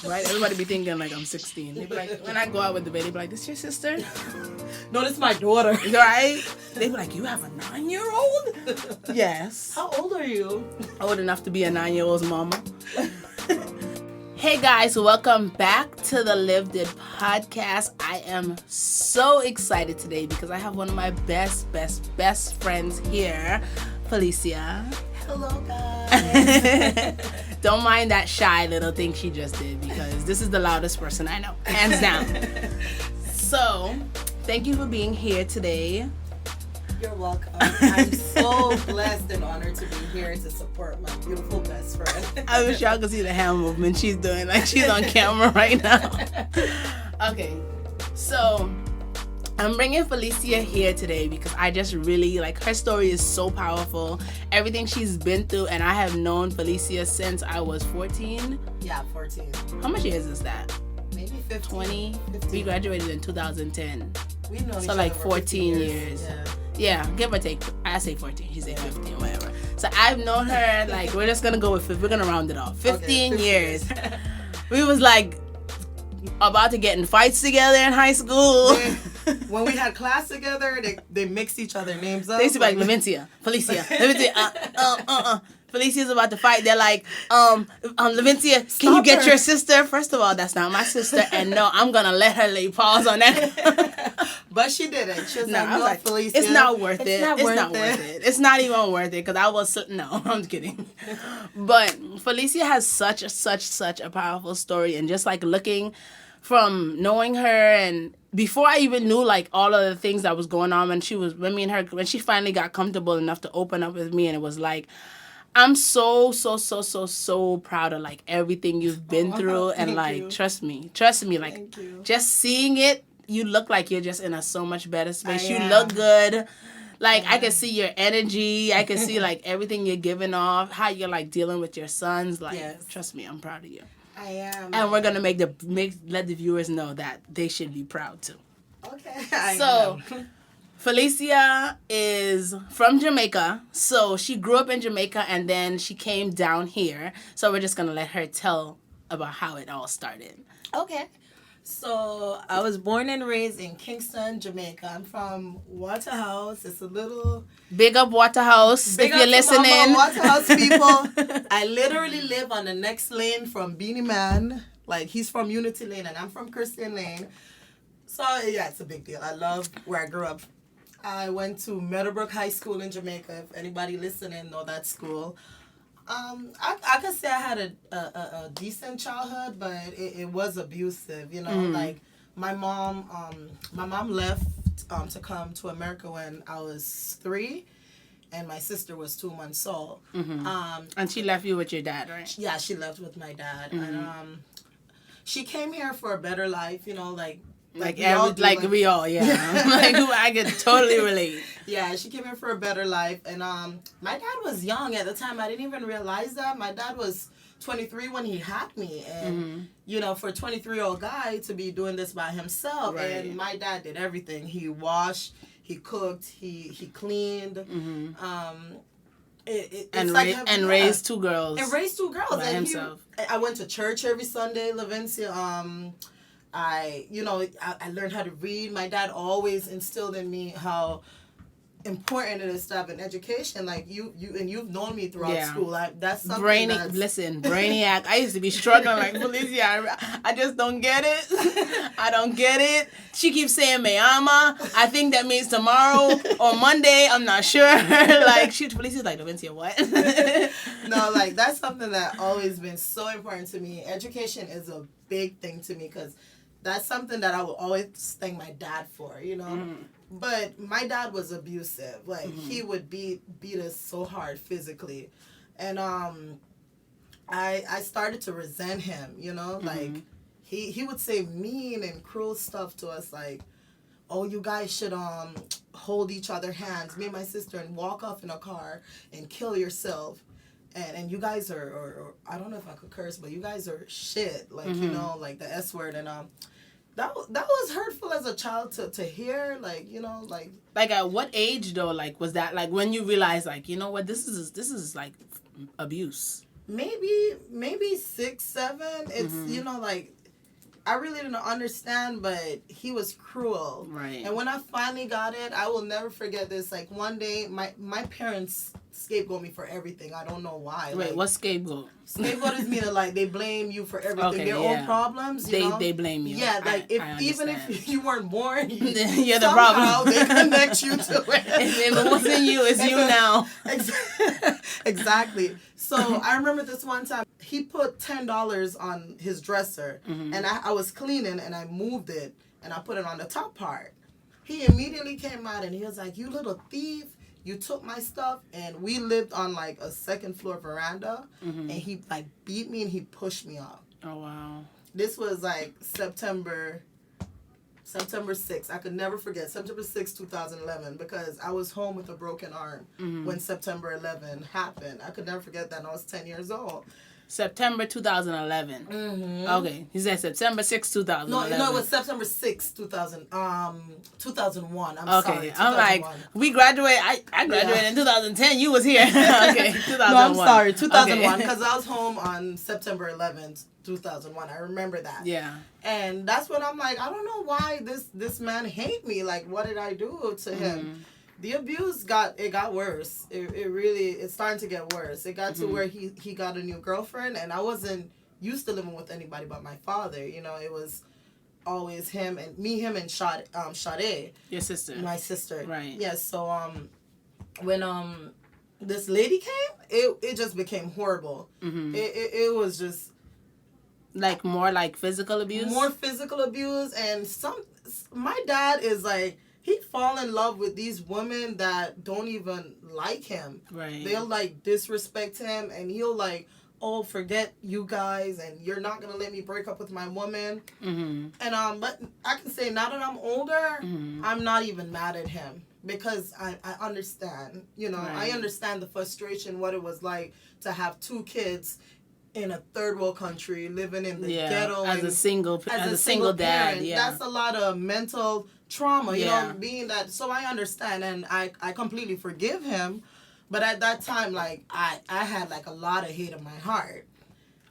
Right? Everybody be thinking like I'm 16. They be like, when I go out with the baby, they be like, this your sister? No, this is my daughter. Right? They be like, you have a 9-year-old? Yes. How old are you? Old enough to be a 9-year-old's mama. Hey guys, welcome back to the Lived It podcast. I am so excited today because I have one of my best friends here, Felecia. Hello, guys. Don't mind that shy little thing she just did because this is the loudest person I know, hands down. So, thank you for being here today. You're welcome. I'm so blessed and honored to be here to support my beautiful best friend. I wish y'all could see the hand movement she's doing. Like she's on camera right now. Okay, so I'm bringing Felecia here today because I just really, like, her story is so powerful. Everything she's been through, and I have known Felecia since I was 14. Yeah, 14. How much years is that? Maybe 15. 20? 15. We graduated in 2010. We've known each So other like for 14 years. Yeah, give or take. I say 14. She say 15, whatever. So I've known her, like, we're just going to go with, we're going to round it off. 15 years. We was like about to get in fights together in high school. When we had class together, they mixed each other names up. They used to be like, Felecia. Felicia's about to fight. They're like, Felecia, can you get your sister? First of all, that's not my sister. And no, I'm going to let her lay pause on that. But she didn't. She was No, I was like, Felecia. it's not worth it. It's not worth it. It's not even worth it because I was, no, I'm kidding. But Felecia has such a powerful story. And just like looking from knowing her and before I even knew like all of the things that was going on when she finally got comfortable enough to open up with me, and it was like, I'm so proud of like everything you've been through, and like trust me, like just seeing it, you look like you're just in a so much better space. You look good. Like, I can see your energy. I can see, like, everything you're giving off, how you're, like, dealing with your sons. Like, Trust me, I'm proud of you. I am. And we're going to let the viewers know that they should be proud, too. Okay. Felecia is from Jamaica. So, she grew up in Jamaica, and then she came down here. So, we're just going to let her tell about how it all started. Okay. So, I was born and raised in Kingston, Jamaica. I'm from Waterhouse. It's a little... Big up Waterhouse, if you're listening. Waterhouse people. I literally live on the next lane from Beanie Man. Like, he's from Unity Lane, and I'm from Christian Lane. So, yeah, it's a big deal. I love where I grew up. I went to Meadowbrook High School in Jamaica. If anybody listening know that school. I could say I had a decent childhood, but it was abusive, you know. Like my mom left to come to America when I was 3, and my sister was 2 months old. And she left you with your dad, right? Yeah, she left with my dad, and she came here for a better life, you know, like we all, yeah. Like, I could totally relate. Yeah, she came here for a better life. And my dad was young at the time. I didn't even realize that. My dad was 23 when he had me. And, you know, for a 23-year-old guy to be doing this by himself. Right. And my dad did everything. He washed, he cooked, he cleaned. Raised 2 girls. And raised 2 girls. By himself. I went to church every Sunday, Levencia. I learned how to read. My dad always instilled in me how important it is to have an education. Like you've known me throughout school. That's something. Brainiac. I used to be struggling like, Felecia, I just don't get it. I don't get it. She keeps saying "me ama." I think that means tomorrow or Monday. I'm not sure. Like Felicia's like, Valencia, what? No, like that's something that always been so important to me. Education is a big thing to me because that's something that I will always thank my dad for, you know. But my dad was abusive. Like he would beat us so hard physically, and I started to resent him. You know, like he would say mean and cruel stuff to us, like, "Oh, you guys should hold each other hands, me and my sister, and walk off in a car and kill yourself." And you guys are, or I don't know if I could curse, but you guys are shit. Like, you know, like the S word. And that was hurtful as a child to hear. Like, you know, like. Like at what age though? Like, was that like when you realized, like, you know what, this is like abuse? maybe 6, 7. It's like I really didn't understand, but he was cruel. Right. And when I finally got it, I will never forget this. Like one day, my parents scapegoat me for everything. I don't know why. Wait, like, what scapegoat? Scapegoat is meaning like they blame you for everything. Okay, Their own problems. They blame you. Yeah, like even if you weren't born, you're the somehow problem. they connect you to it. If it wasn't you, it's you now. Exactly. So I remember this one time he put $10 on his dresser, and I was cleaning and I moved it and I put it on the top part. He immediately came out and he was like, "You little thief. You took my stuff," and we lived on like a second floor veranda, and he like beat me and he pushed me off. Oh wow! This was like September 6th. I could never forget September 6th, 2011, because I was home with a broken arm when September 11 happened. I could never forget that. And I was 10 years old. September 2011. Okay, he said September 6, 2011. No, it was September 6, 2001. I'm sorry. 2001. I'm like, we graduated. I graduated in 2010. You was here. Okay, 2001. No, I'm sorry, 2001, because I was home on September 11th, 2001. I remember that. Yeah. And that's when I'm like, I don't know why this man hate me. Like, what did I do to him? The abuse got worse. It's starting to get worse. It got to where he got a new girlfriend, and I wasn't used to living with anybody but my father. You know, it was always him and Sade. Your sister. My sister. Right. Yeah, so when this lady came, it just became horrible. It was just like more like physical abuse? More physical abuse, and my dad is like, he fall in love with these women that don't even like him. Right. They'll like disrespect him, and he'll like, "Oh, forget you guys, and you're not gonna let me break up with my woman." And but I can say now that I'm older, I'm not even mad at him, because I understand. You know, right. I understand the frustration, what it was like to have 2 kids in a third world country, living in the ghetto as a single dad. Parent. Yeah, That's a lot of mental trauma, you know, being that. So I understand, and I completely forgive him. But at that time, like, I had like a lot of hate in my heart.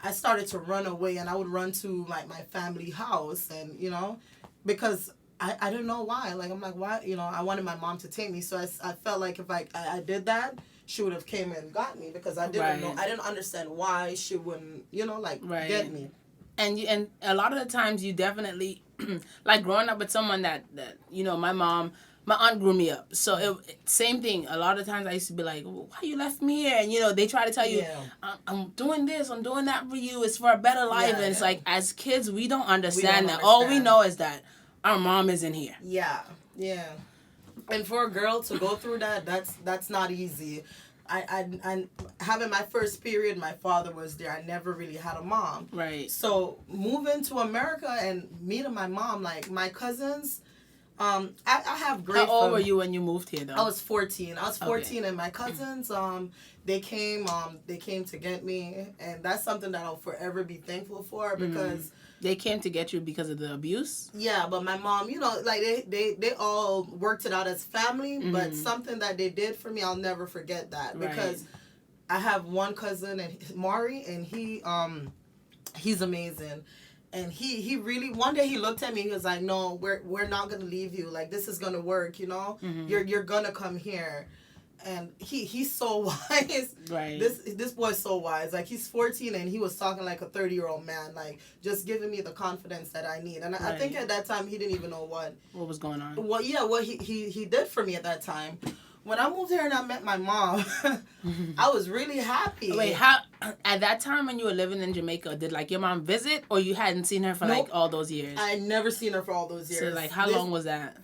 I started to run away, and I would run to like my family house, and you know, because I didn't know why. Like, I'm like, why? You know, I wanted my mom to take me, so I felt like if I did that, she would have came and got me, because I didn't know. I didn't understand why she wouldn't, you know, like get me. And a lot of the times you definitely like growing up with someone that you know, my aunt grew me up, so same thing. A lot of times I used to be like, why you left me here? And you know, they try to tell you, I'm doing this, I'm doing that for you, it's for a better life. And it's like, as kids, we don't understand that. All we know is that our mom isn't here. Yeah. And for a girl to go through that, that's not easy. I having my first period, my father was there. I never really had a mom. Right. So moving to America and meeting my mom, like my cousins, I have great. How old were you when you moved here, though? I was 14. And my cousins, they came to get me, and that's something that I'll forever be thankful for, because. They came to get you because of the abuse? Yeah, but my mom, you know, like they all worked it out as family, but something that they did for me, I'll never forget that, because I have one cousin, and Maury, and he's amazing. And he really, one day he looked at me, he was like, "No, we're not going to leave you. Like, this is going to work, you know? You're going to come here." And he's so wise. Right. This boy's so wise. Like, he's 14 and he was talking like a 30-year-old man, like just giving me the confidence that I need. And I think at that time he didn't even know what was going on. What he did for me at that time. When I moved here and I met my mom, I was really happy. Wait, how at that time when you were living in Jamaica, did like your mom visit, or you hadn't seen her for like all those years? I had never seen her for all those years. So like, how long was that?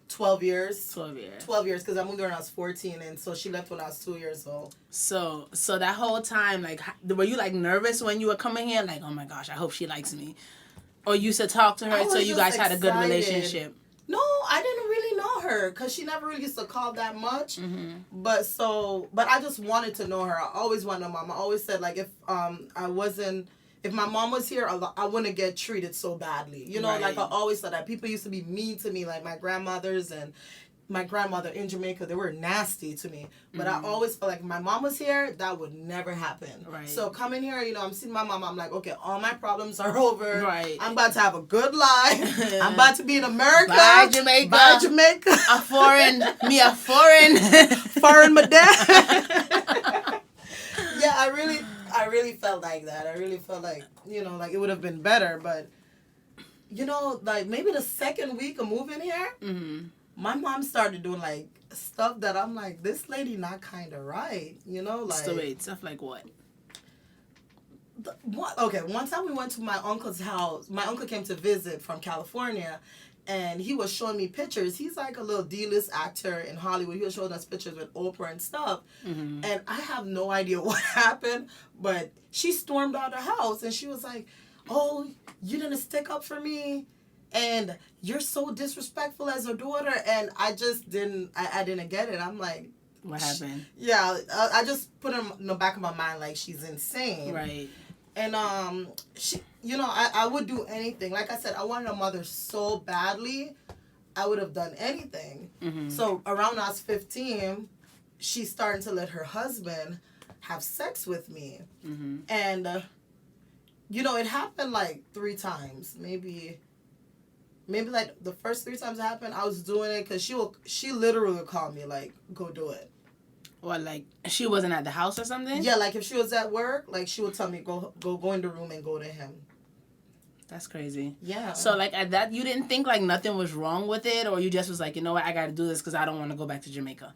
12 years. 12 years. 12 years, because I moved there when I was 14, and so she left when I was 2 years old. So that whole time, like, were you like nervous when you were coming here? Like, oh my gosh, I hope she likes me. Or you used to talk to her so you guys had a good relationship? No, I didn't really know her, because she never really used to call that much. But I just wanted to know her. I always wanted to know mom. I always said, like, if my mom was here, I wouldn't get treated so badly. You know, like I always said that. People used to be mean to me, like my grandmothers, and my grandmother in Jamaica, they were nasty to me. But I always felt like if my mom was here, that would never happen. Right. So coming here, you know, I'm seeing my mom. I'm like, okay, all my problems are over. Right. I'm about to have a good life. I'm about to be in America. Bye, Jamaica. Bye, Jamaica. A foreign. Foreign my dad. Yeah, I really felt like that. I really felt like, you know, like it would have been better. But, you know, like maybe the second week of moving here, my mom started doing like stuff that I'm like, this lady not kind of right, you know, like. So wait, stuff like what? Okay, one time we went to my uncle's house. My uncle came to visit from California, and he was showing me pictures. He's like a little D-list actor in Hollywood. He was showing us pictures with Oprah and stuff, and I have no idea what happened, but she stormed out of the house, and she was like, "Oh, you didn't stick up for me." And you're so disrespectful as a daughter, and I just didn't. I didn't get it. I'm like, what happened? Yeah, I just put in the back of my mind like she's insane. Right. And she, you know, I would do anything. Like I said, I wanted a mother so badly, I would have done anything. So around I was 15, she's starting to let her husband have sex with me, and you know, it happened like 3 times, maybe like the first 3 times it happened, I was doing it because she literally would call me like, go do it. Or like she wasn't at the house or something? Yeah, like if she was at work, like she would tell me go in the room and go to him. That's crazy. Yeah. So like at that, you didn't think like nothing was wrong with it, or you just was like, you know what, I got to do this because I don't want to go back to Jamaica.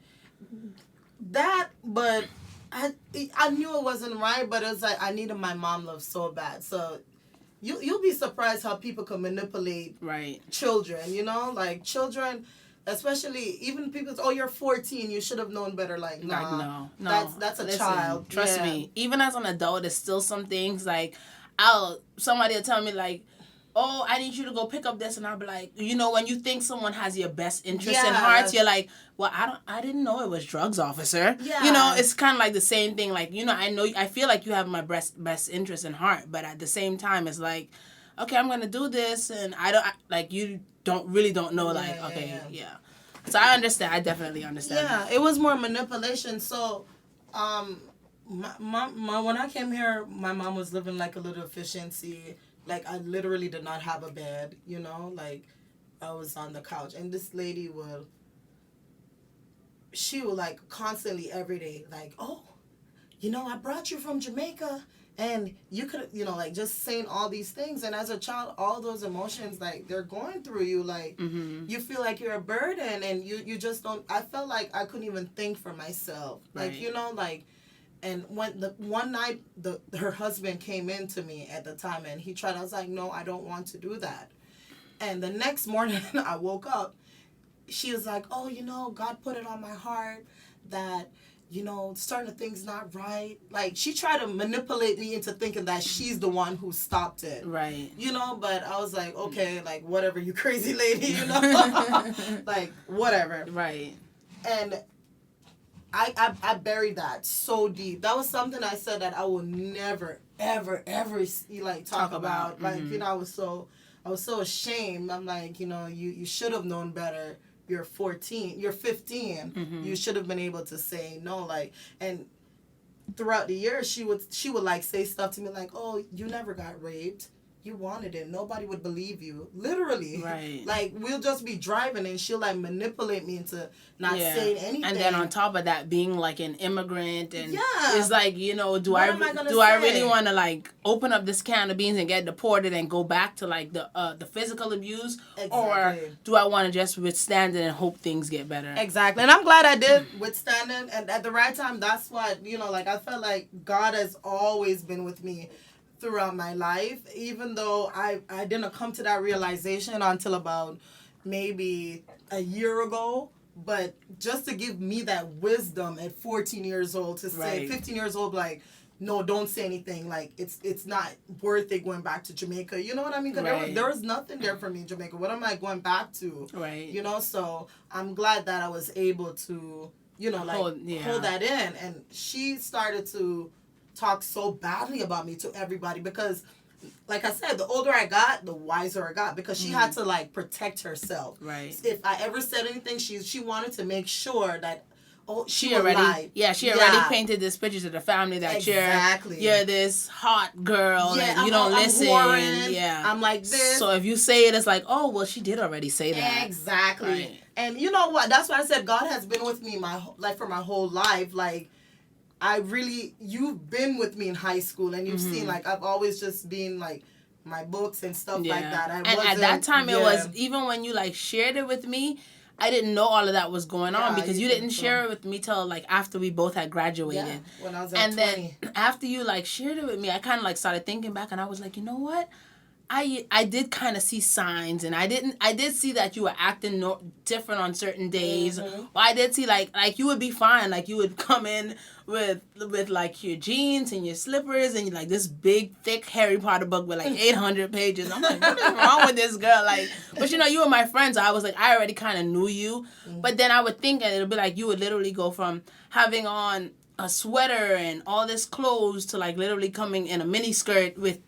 That, but I knew it wasn't right, but it was like I needed my mom love so bad. So you'll be surprised how people can manipulate children, you know? Like children, especially even people, oh, you're 14, you should have known better. Like, nah, no. That's a child. Trust me. Even as an adult, there's still some things like somebody will tell me like, oh, I need you to go pick up this, and I'll be like, you know, when you think someone has your best interest in heart, you're like, well, I didn't know it was drugs, officer. Yeah. You know, it's kind of like the same thing. Like, you know, I feel like you have my best interest in heart, but at the same time, it's like, okay, I'm gonna do this, and you don't know, like, okay, yeah. So I understand. I definitely understand. Yeah, it was more manipulation. So, my when I came here, my mom was living like a little efficiency. Like, I literally did not have a bed, you know? Like, I was on the couch. And this lady she would, like, constantly every day, like, oh, you know, I brought you from Jamaica. And you could, you know, like, just saying all these things. And as a child, all those emotions, like, they're going through you. Like, you feel like you're a burden. And you just don't. I felt like I couldn't even think for myself. Like, you know, like. And when one night her husband came in to me at the time, and I was like, no, I don't want to do that. And the next morning I woke up, she was like, oh, you know, God put it on my heart that, you know, certain things not right. Like, she tried to manipulate me into thinking that she's the one who stopped it. Right. You know, but I was like, okay, like, whatever, you crazy lady, you know? Like, whatever. Right. And I buried that so deep. That was something I said that I will never, ever, ever like talk about. Like, you know, I was so ashamed. I'm like, you know, you should have known better. You're 14. You're 15. You should have been able to say no. Like, and throughout the years, she would like say stuff to me like, oh, you never got raped. You wanted it. Nobody would believe you. Literally. Right. Like, we'll just be driving and she'll, like, manipulate me into not saying anything. And then on top of that, being, like, an immigrant. And it's like, you know, do I really want to, like, open up this can of beans and get deported and go back to, like, the physical abuse? Exactly. Or do I want to just withstand it and hope things get better? Exactly. And I'm glad I did withstand it. And at the right time, that's what, you know, like, I felt like God has always been with me throughout my life, even though I didn't come to that realization until about maybe a year ago. But just to give me that wisdom at 14 years old to say, 15 years old, like, no, don't say anything. Like, it's not worth it going back to Jamaica. You know what I mean? Because there was nothing there for me in Jamaica. What am I going back to? Right. You know, so I'm glad that I was able to, you know, like, hold that in. And she started to talk so badly about me to everybody because like I said, the older I got, the wiser I got, because she had to like protect herself. Right. If I ever said anything, she wanted to make sure that she already painted this picture to the family that you're this hot girl and you don't listen. I'm like this. So if you say it, it's like, oh well, she did already say that. Exactly. Right. And you know what? That's why I said God has been with me for my whole life. Like, you've been with me in high school, and you've seen, like, I've always just been like my books and stuff like that. And at that time, it was, even when you like shared it with me, I didn't know all of that was going on, because you didn't share it with me till like after we both had graduated. Yeah, when I was at 20. Then after you like shared it with me, I kind of like started thinking back, and I was like, you know what? I did kind of see signs, and I did see that you were acting different on certain days. Or I did see like you would be fine, like you would come in with like your jeans and your slippers and like this big thick Harry Potter book with like 800 pages. I'm like, what is wrong with this girl? Like, but you know, you were my friend, so I was like, I already kind of knew you. But then I would think, and it'd be like you would literally go from having on a sweater and all this clothes to like literally coming in a mini skirt with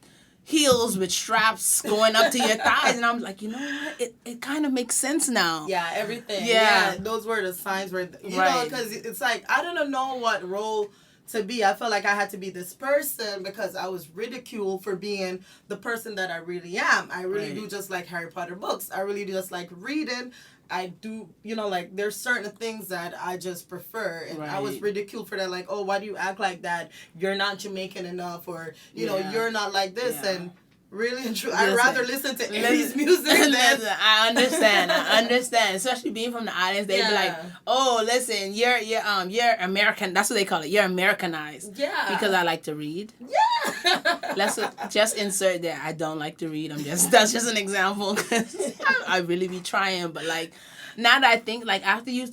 heels with straps going up to your thighs, and I'm like, you know what? It kind of makes sense now. Yeah, everything. Yeah, those were the signs where you know, because it's like I didn't know what role to be. I felt like I had to be this person because I was ridiculed for being the person that I really am. I really do just like Harry Potter books. I really just like reading. I do, you know, like, there's certain things that I just prefer. And I was ridiculed for that. Like, oh, why do you act like that? You're not Jamaican enough. Or, you know, you're not like this. Yeah. And really and truly, I'd rather listen to 80s music than... I understand. Especially being from the audience, they'd be like, oh, listen, you're American. That's what they call it. You're Americanized. Yeah. Because I like to read. Yeah. Let's just insert there. I don't like to read. That's just an example, because I really be trying. But like, now that I think, like, after you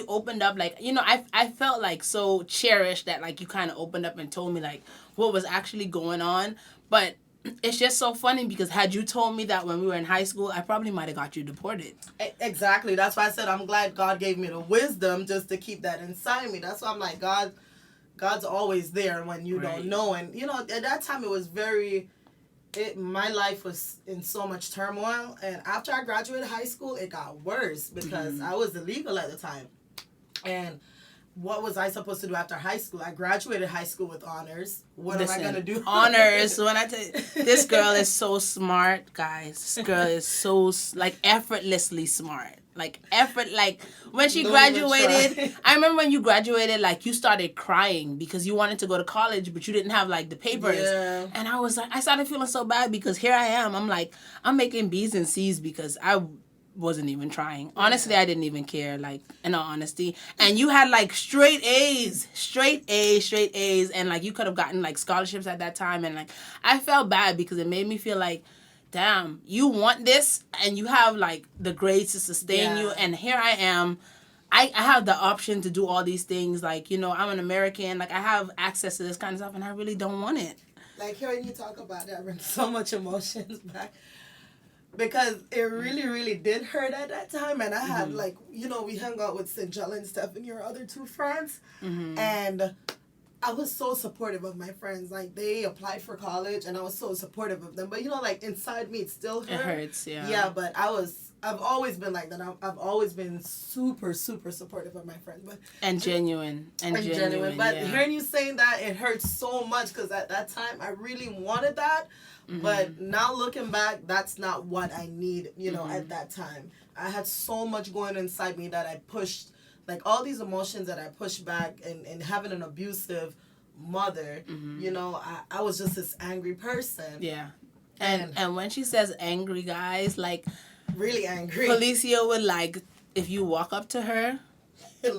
opened up, like, you know, I felt like so cherished that like you kind of opened up and told me like what was actually going on. But it's just so funny, because had you told me that when we were in high school, I probably might have got you deported. Exactly. That's why I said I'm glad God gave me the wisdom just to keep that inside me. That's why I'm like, God's always there when you don't know. And, you know, at that time it was my life was in so much turmoil. And after I graduated high school, it got worse because I was illegal at the time. And what was I supposed to do after high school? I graduated high school with honors. What am I going to do? Honors. When I tell you, this girl is so smart, guys. This girl is so, like, effortlessly smart. Like, when she graduated, I remember when you graduated, like, you started crying because you wanted to go to college, but you didn't have, like, the papers. Yeah. And I was like, I started feeling so bad because here I am. I'm like, I'm making B's and C's because I wasn't even trying. Honestly, I didn't even care, like, in all honesty. And you had, like, straight A's, and, like, you could have gotten, like, scholarships at that time. And, like, I felt bad because it made me feel like, damn, you want this and you have, like, the grades to sustain you. And here I am. I have the option to do all these things. Like, you know, I'm an American. Like, I have access to this kind of stuff, and I really don't want it. Like, hearing you talk about that brings so much emotions back. Because it really, really did hurt at that time. And I had, like, you know, we hung out with Sinjel and Stephanie, your other two friends. And I was so supportive of my friends. Like, they applied for college, and I was so supportive of them. But, you know, like, inside me, it still hurt. It hurts, yeah. Yeah, but I've always been like that. I've always been super, super supportive of my friends. And genuine. But hearing you saying that, it hurts so much, because at that time, I really wanted that. But now looking back, that's not what I need, you know, at that time. I had so much going inside me that I pushed, like, all these emotions that I pushed back, and having an abusive mother, you know, I was just this angry person. Yeah. And when she says angry, guys, like, really angry. Felecia would, like, if you walk up to her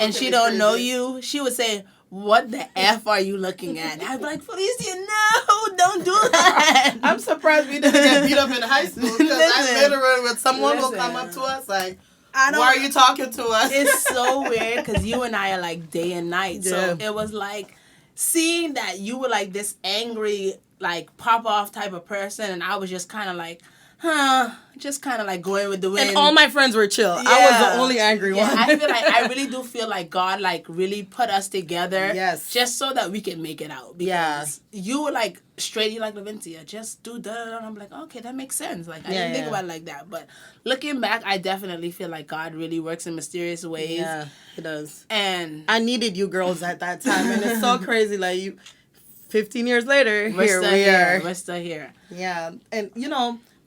and she don't know you, she would say, what the F are you looking at? I'd be like, Felecia, no, don't do that. I'm surprised we didn't get beat up in high school, because I literally, when someone will come up to us, like, why are you talking to us? It's so weird, because you and I are like day and night. Yeah. So it was like seeing that you were like this angry, like, pop off type of person, and I was just kind of like just kind of like going with the wind. And all my friends were chill. Yeah. I was the only angry one. I really do feel like God like really put us together. Yes. Just so that we can make it out. Because you were like straight, you like Levincia, just do that. And I'm like, okay, that makes sense. Like I didn't think about it like that. But looking back, I definitely feel like God really works in mysterious ways. Yeah, He does. And I needed you girls at that time, and it's so crazy. Like 15 years later, here we are. We're still here. Yeah, and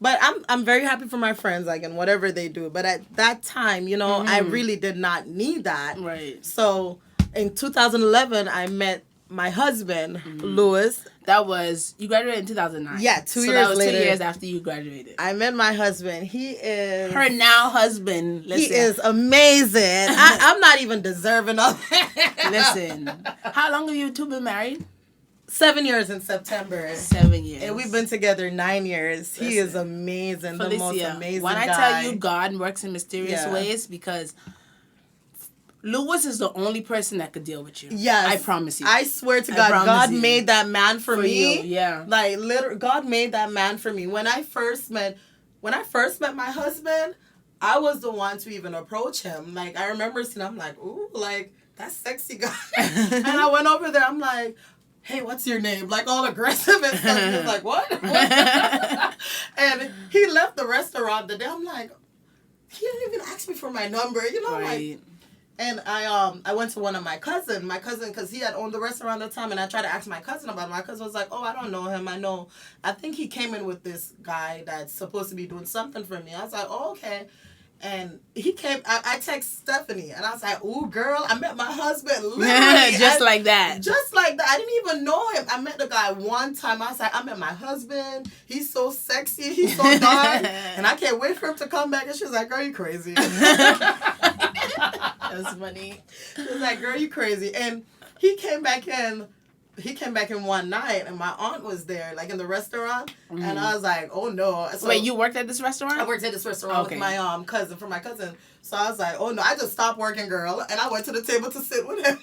but I'm very happy for my friends, like, and whatever they do. But at that time, I really did not need that. Right. So in 2011, I met my husband, Louis. That was, you graduated in 2009. Yeah, 2 years later. So that was 2 years after you graduated. I met my husband. He is... Her now husband. Listen. He is amazing. I'm not even deserving of it. Listen. How long have you two been married? 7 years in September. 7 years. And we've been together 9 years. He is amazing. Felecia, the most amazing when guy. I tell you God works in mysterious ways, because Louis is the only person that could deal with you. Yes. I promise you. I swear to God, God made that man for me. You, yeah. Like, literally, God made that man for me. When I first met my husband, I was the one to even approach him. Like, I remember seeing him, I'm like, ooh, like, that sexy guy. And I went over there, I'm like, hey, what's your name? Like, all aggressive and stuff. He was like, what? And he left the restaurant the day. I'm like, he didn't even ask me for my number, right. like. And I went to one of my cousin, because he had owned the restaurant at the time, and I tried to ask my cousin about it. My cousin was like, oh, I don't know him. I think he came in with this guy that's supposed to be doing something for me. I was like, oh, okay. And he came, I text Stephanie, and I was like, ooh, girl, I met my husband literally. Just like that. Just like that. I didn't even know him. I met the guy one time. I was like, I met my husband. He's so sexy. He's so dark. And I can't wait for him to come back. And she was like, girl, you crazy. That's funny. She was like, girl, you crazy. And he came back in one night, and my aunt was there, like in the restaurant, and I was like, oh no. So, wait, you worked at this restaurant? I worked at this restaurant with my cousin, So I was like, oh no, I just stopped working, girl, and I went to the table to sit with him.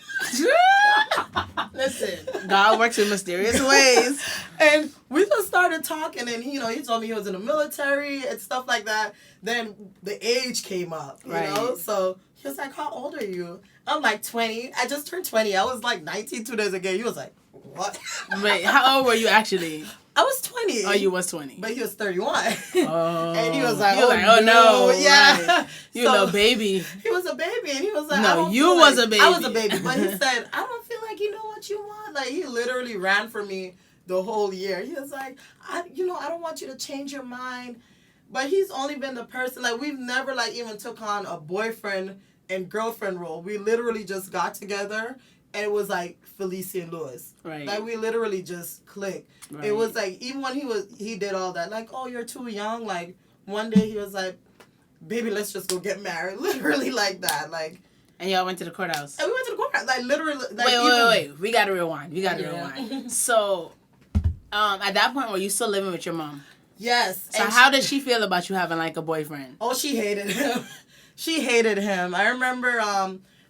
Listen, God works in mysterious ways. And we just started talking, and he told me he was in the military and stuff like that. Then the age came up, you know? So he was like, how old are you? I'm like 20. I just turned 20. I was like 19 2 days ago. He was like, what? Wait, how old were you actually? I was 20. Oh, you was 20. But he was 31. Oh. And he was like, oh no. Yeah. Right. You so, little baby. He was a baby, and he was like, no, you was like, a baby. I was a baby. But he said, I don't feel like you know what you want. Like, he literally ran for me the whole year. He was like, I don't want you to change your mind. But he's only been the person, like, we've never, like, even took on a boyfriend and girlfriend role. We literally just got together, and it was like Felecia and Louis. Right. Like, we literally just clicked. Right. It was like, even when he did all that, like, oh, you're too young. Like, one day he was like, baby, let's just go get married. Literally like that. Like. And y'all went to the courthouse. And we went to the courthouse. Like, literally. Like, wait. We got to rewind. So, at that point, were you still living with your mom? Yes. So how did she feel about you having, like, a boyfriend? Oh, she hated him. She hated him. I remember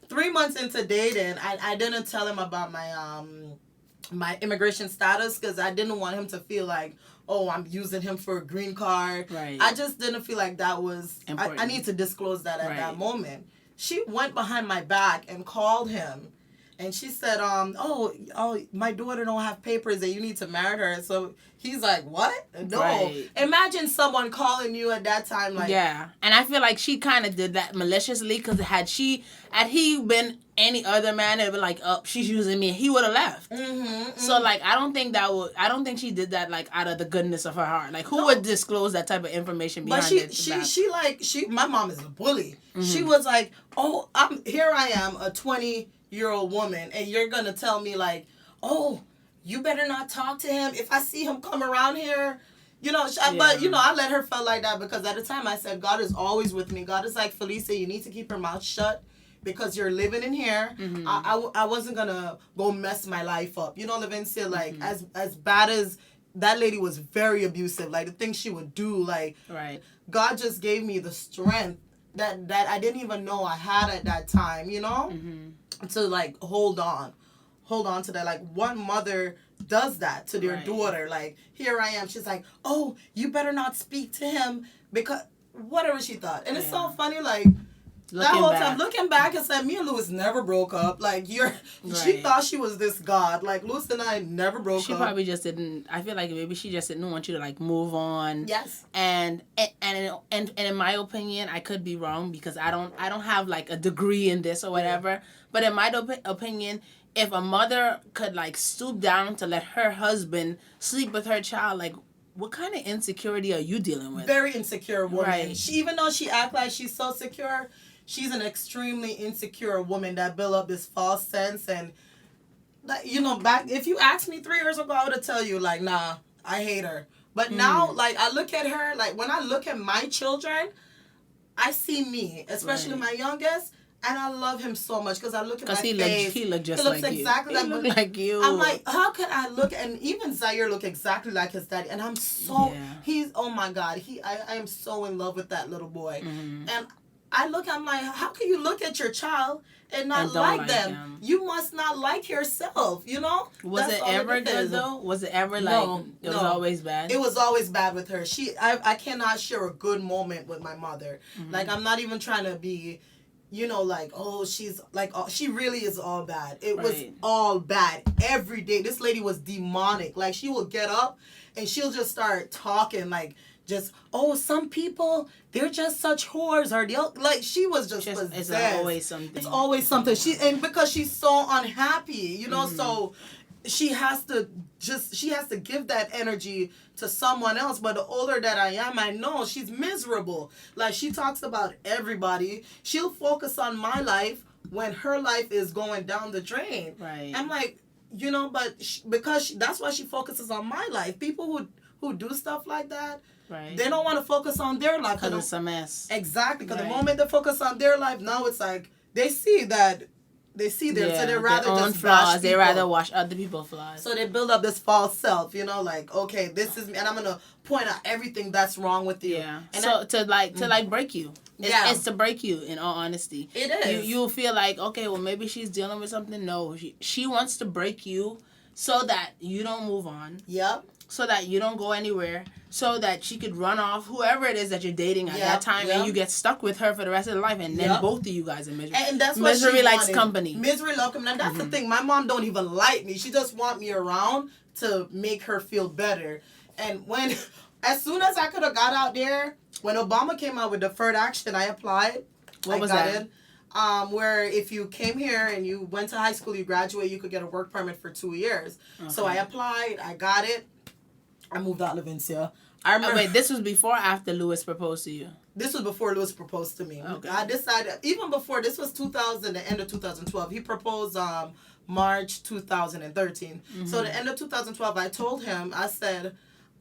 3 months into dating, I didn't tell him about my immigration status, because I didn't want him to feel like, oh, I'm using him for a green card. Right. I just didn't feel like that was... I need to disclose that at that moment. She went behind my back and called him. And she said, oh, my daughter don't have papers and you need to marry her. So he's like, what? No. Right. Imagine someone calling you at that time. Like, yeah. And I feel like she kind of did that maliciously, because had he been any other man, it'd be like, oh, she's using me, he would have left. Mm-hmm. So, like, I don't think she did that, like, out of the goodness of her heart. Like, who would disclose that type of information behind it? My mom is a bully. Mm-hmm. She was like, oh, I am a 20-year-old woman, and you're gonna tell me, like, oh, you better not talk to him. If I see him come around here, but I let her feel like that, because at the time I said, God is always with me. God is like, Felecia, you need to keep your mouth shut, because you're living in here. Mm-hmm. I wasn't gonna go mess my life up. Levincia, like, as bad as that lady was, very abusive. Like, the things she would do, like, right. God just gave me the strength that I didn't even know I had at that time, to, like, hold on to that. Like, one mother does that to their Right. daughter. Like, here I am. She's like, oh, you better not speak to him because whatever she thought. And it's so funny, like, that whole time, looking back, it's like me and Louis never broke up. Like, she Right. thought she was this god. Like, Louis and I never broke She up. probably just didn't. I feel like maybe she just didn't want you to like move on. Yes. And in my opinion, I could be wrong because I don't have like a degree in this or whatever. But in my opinion, if a mother could like stoop down to let her husband sleep with her child, like, what kind of insecurity are you dealing with? Very insecure woman. Right. She, even though she act like she's so secure, she's an extremely insecure woman that built up this false sense. And, like, you know, back, if you asked me 3 years ago, I would have tell you, like, nah, I hate her. But now, like, I look at her, like, when I look at my children, I see me, especially my youngest, and I love him so much because I look at my face. He looked just he looks like exactly you. He looked like you. I'm like, how could I look? And even Zaire look exactly like his daddy. And I'm so, he's, oh my God, I am so in love with that little boy. Mm-hmm. And I'm like, how can you look at your child and not like them? You must not like yourself, you know? Was it ever good though? Was it ever like, it was always bad? It was always bad with her. I cannot share a good moment with my mother. Mm-hmm. Like, I'm not even trying to be, you know, like, oh, she's like, oh, she really is all bad. It was all bad every day. This lady was demonic. Like, she will get up and she'll just start talking like, just, oh, some people, they're just such whores, or they'll, like, she was just possessed. It's always something. It's always something. And because she's so unhappy, you know, so she has to give that energy to someone else. But the older that I am, I know she's miserable. Like, she talks about everybody. She'll focus on my life when her life is going down the drain. Right. I'm like, you know, but that's why she focuses on my life. People who do stuff like that, right, they don't want to focus on their life. Because it's a mess. Exactly. Because the moment they focus on their life, now it's like they see their so they rather just flaws. They rather watch other people's flaws. So they build up this false self, you know, like, okay, this is me, and I'm gonna point out everything that's wrong with you. Yeah. And so to break you. It's to break you. In all honesty, it is. You'll feel like, okay, well, maybe she's dealing with something. No, she wants to break you so that you don't move on. Yep. So that you don't go anywhere, so that she could run off whoever it is that you're dating at that time, and you get stuck with her for the rest of the life, and then both of you guys are miserable. And that's what misery likes company. Misery likes company, and that's the thing. My mom don't even like me. She just want me around to make her feel better. And as soon as I could have got out there, when Obama came out with deferred action, I applied. What was that? Where if you came here and you went to high school, you graduate, you could get a work permit for 2 years. Okay. So I applied. I got it. I moved out of Valencia. I remember. Wait, this was before or after Louis proposed to you? This was before Louis proposed to me. Okay. I decided, even before, this was the end of 2012. He proposed March 2013. Mm-hmm. So the end of 2012, I told him, I said,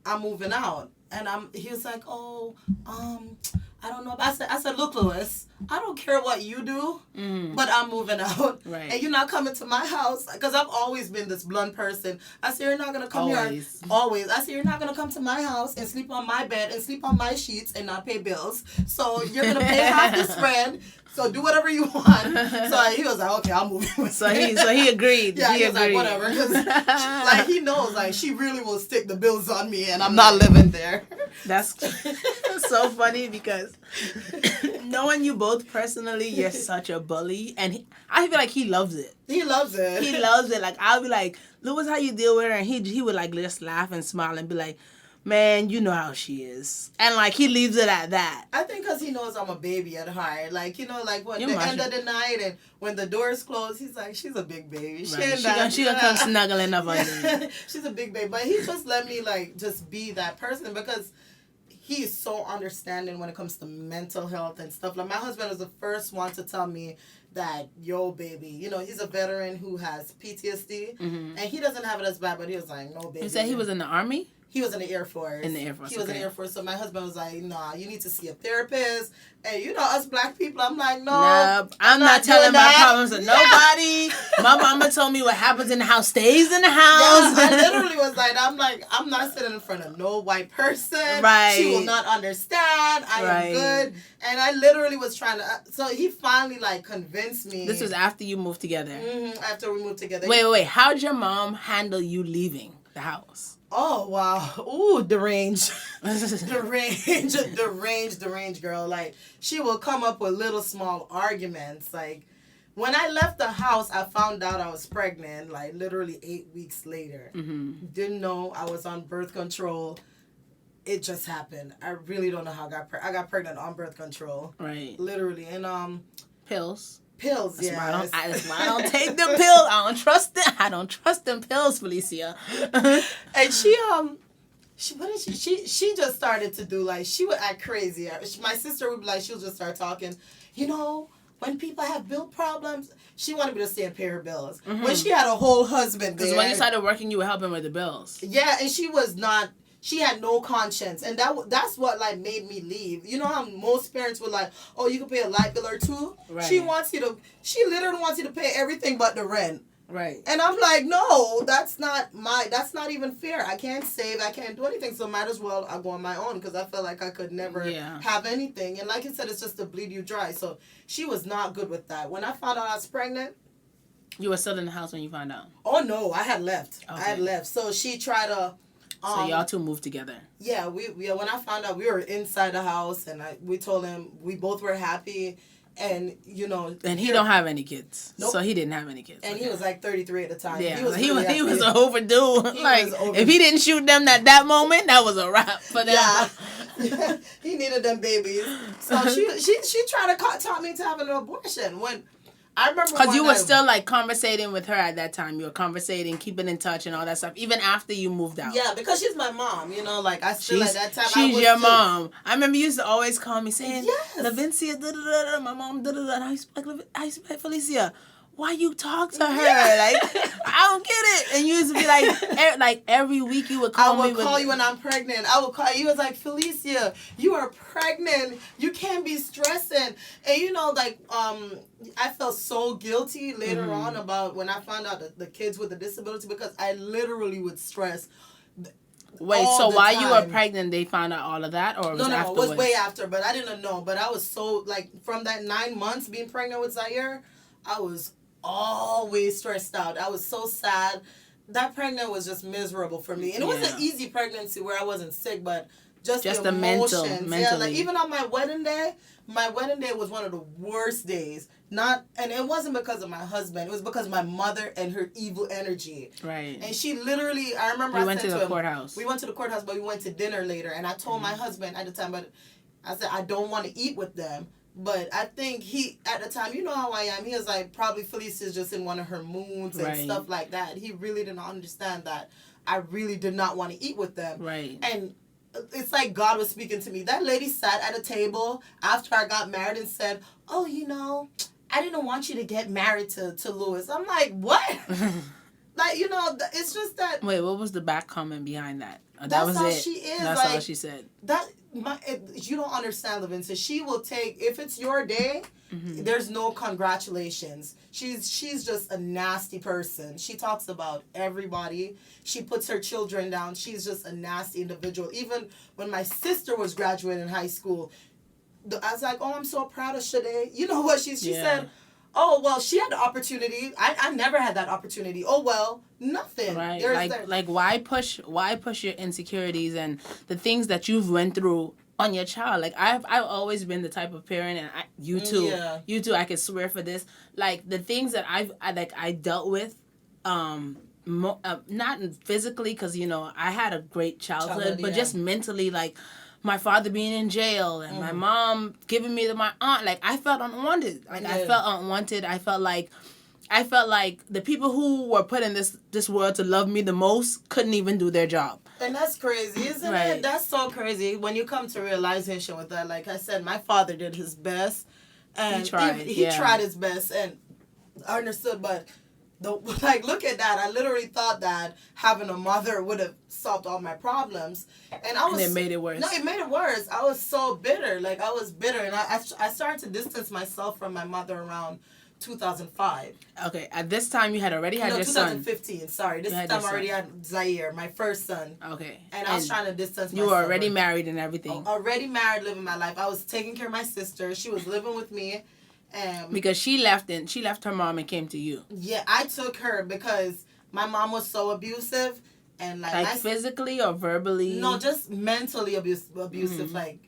I'm moving out. And he was like, oh, I don't know. I said, look, Louis, I don't care what you do, but I'm moving out. Right. And you're not coming to my house. Because I've always been this blunt person. I said, you're not going to come here. Always. I said, you're not going to come to my house and sleep on my bed and sleep on my sheets and not pay bills. So you're going to pay half this rent. So do whatever you want. So he was like, okay, I'll move with so he agreed. Yeah, he was like, whatever. Because like, he knows, like, she really will stick the bills on me and I'm not living there. That's so funny because knowing you both personally, you're such a bully. And I feel like he loves it. He loves it. He loves it. Like, I'll be like, Louis, how you deal with her? And he would like just laugh and smile and be like, man, you know how she is. And, like, he leaves it at that. I think because he knows I'm a baby at heart. Like, you know, like, when the end of the night and when the doors close, he's like, she's a big baby. Right. She gonna come snuggling up on you. She's a big baby. But he just let me, like, just be that person because he is so understanding when it comes to mental health and stuff. Like, my husband was the first one to tell me that, yo, baby, you know, he's a veteran who has PTSD. Mm-hmm. And he doesn't have it as bad, but he was like, no, baby. You said he was in the Army? He was in the Air Force. In the Air Force, He was in the Air Force. So my husband was like, nah, you need to see a therapist. And, you know, us black people, I'm like, no. Nah, I'm not telling my problems to nobody. My mama told me what happens in the house stays in the house. Yeah, I literally was like, I'm not sitting in front of no white person. Right. She will not understand. I am good. And I literally was trying to, so he finally, like, convinced me. This was after you moved together. Mm-hmm, after we moved together. Wait. How'd your mom handle you leaving? the house. Oh wow! Ooh, deranged, deranged girl. Like she will come up with little small arguments. Like when I left the house, I found out I was pregnant. Like literally 8 weeks later. Didn't know I was on birth control. It just happened. I really don't know how I got pregnant on birth control. Right. Literally, and pills. Pills, that's yeah. That's why I don't take them pills. I don't trust them. I don't trust them pills, Felecia. And she what did she just started to do, like, she would act crazy. My sister would be like, she'll just start talking, when people have bill problems, she wanted me to stay and pay her bills. When she had a whole husband there. Because when you started working, you were helping with the bills. Yeah, and she had no conscience, and that's what like made me leave. You know how most parents were like, "Oh, you can pay a light bill or two." Right. She literally wants you to pay everything but the rent. Right. And I'm like, no, that's not even fair. I can't save, I can't do anything, so might as well I'll go on my own, because I felt like I could never have anything. And like you said, it's just to bleed you dry. So she was not good with that. When I found out I was pregnant. You were still in the house when you found out? Oh no, I had left. Okay. I had left. So she tried to. So y'all two moved together. Yeah, we when I found out, we were inside the house, and we told him we both were happy, and And he don't have any kids. Nope. So he didn't have any kids. And he was like 33 at the time. Yeah, he was overdue. If he didn't shoot them at that moment, that was a wrap for them. Yeah, he needed them babies. So she tried to talk me into having an abortion when. I remember because you were still like conversating with her at that time. You were conversating, keeping in touch, and all that stuff, even after you moved out. Yeah, because she's my mom. I still at that time. She's your mom. I remember you used to always call me saying, "Levincia, my mom, and I used to be like, Felecia, why you talk to her? Like, I don't get it." And you used to be like every week you would call me. I would call you when I'm pregnant. I would call you. Was like, Felecia, you are pregnant. You can't be stressing. And I felt so guilty later on about when I found out the kids with the disability, because I literally would stress. Wait, so while you were pregnant, they found out all of that, or was it was way after, but I didn't know. But I was so, like, from that 9 months being pregnant with Zaire, I was always stressed out. I was so sad. That pregnant was just miserable for me. And it was an easy pregnancy where I wasn't sick, but just the emotions. Mentally. Yeah, like even on my wedding day was one of the worst days. And it wasn't because of my husband. It was because of my mother and her evil energy. Right. And she literally, I remember we went to the courthouse. We went to the courthouse, but we went to dinner later. And I told my husband at the time, I said, I don't want to eat with them. But I think at the time, you know how I am, he was like, probably Felicia's just in one of her moods and stuff like that. He really didn't understand that I really did not want to eat with them. Right. And it's like God was speaking to me. That lady sat at a table after I got married and said, "Oh, I didn't want you to get married to Louis." I'm like, what? Like, it's just that. Wait, what was the back comment behind that? That's how she is. That's all she said. You don't understand, Levincia. She will take, if it's your day, there's no congratulations. She's just a nasty person. She talks about everybody. She puts her children down. She's just a nasty individual. Even when my sister was graduating high school, I was like, "Oh, I'm so proud of Shade." You know what? She said, "Oh, well, she had the opportunity. I never had that opportunity. Oh, well, nothing." Right. Why push your insecurities and the things that you've went through on your child? Like, I've always been the type of parent, and you too, I can swear for this. Like, the things that I dealt with, not physically, because, I had a great childhood, but just mentally, like, my father being in jail and my mom giving me to my aunt, like, I felt unwanted. Like, I felt unwanted. I felt like the people who were put in this world to love me the most couldn't even do their job. And that's crazy, isn't it? That's so crazy when you come to realization with that. Like I said, my father did his best, and he tried his best, and I understood, but look at that. I literally thought that having a mother would have solved all my problems. And it made it worse. No, it made it worse. I was so bitter. Like, I was bitter. And I started to distance myself from my mother around 2005. Okay. At this time, you had already had your 2015. Sorry. This time I already had Zaire, my first son. Okay. And I was trying to distance myself. You were already married and everything. Already married, living my life. I was taking care of my sister. She was living with me. Because she left her mom and came to you. Yeah, I took her because my mom was so abusive. And like physically or verbally? No, just mentally abusive. Like,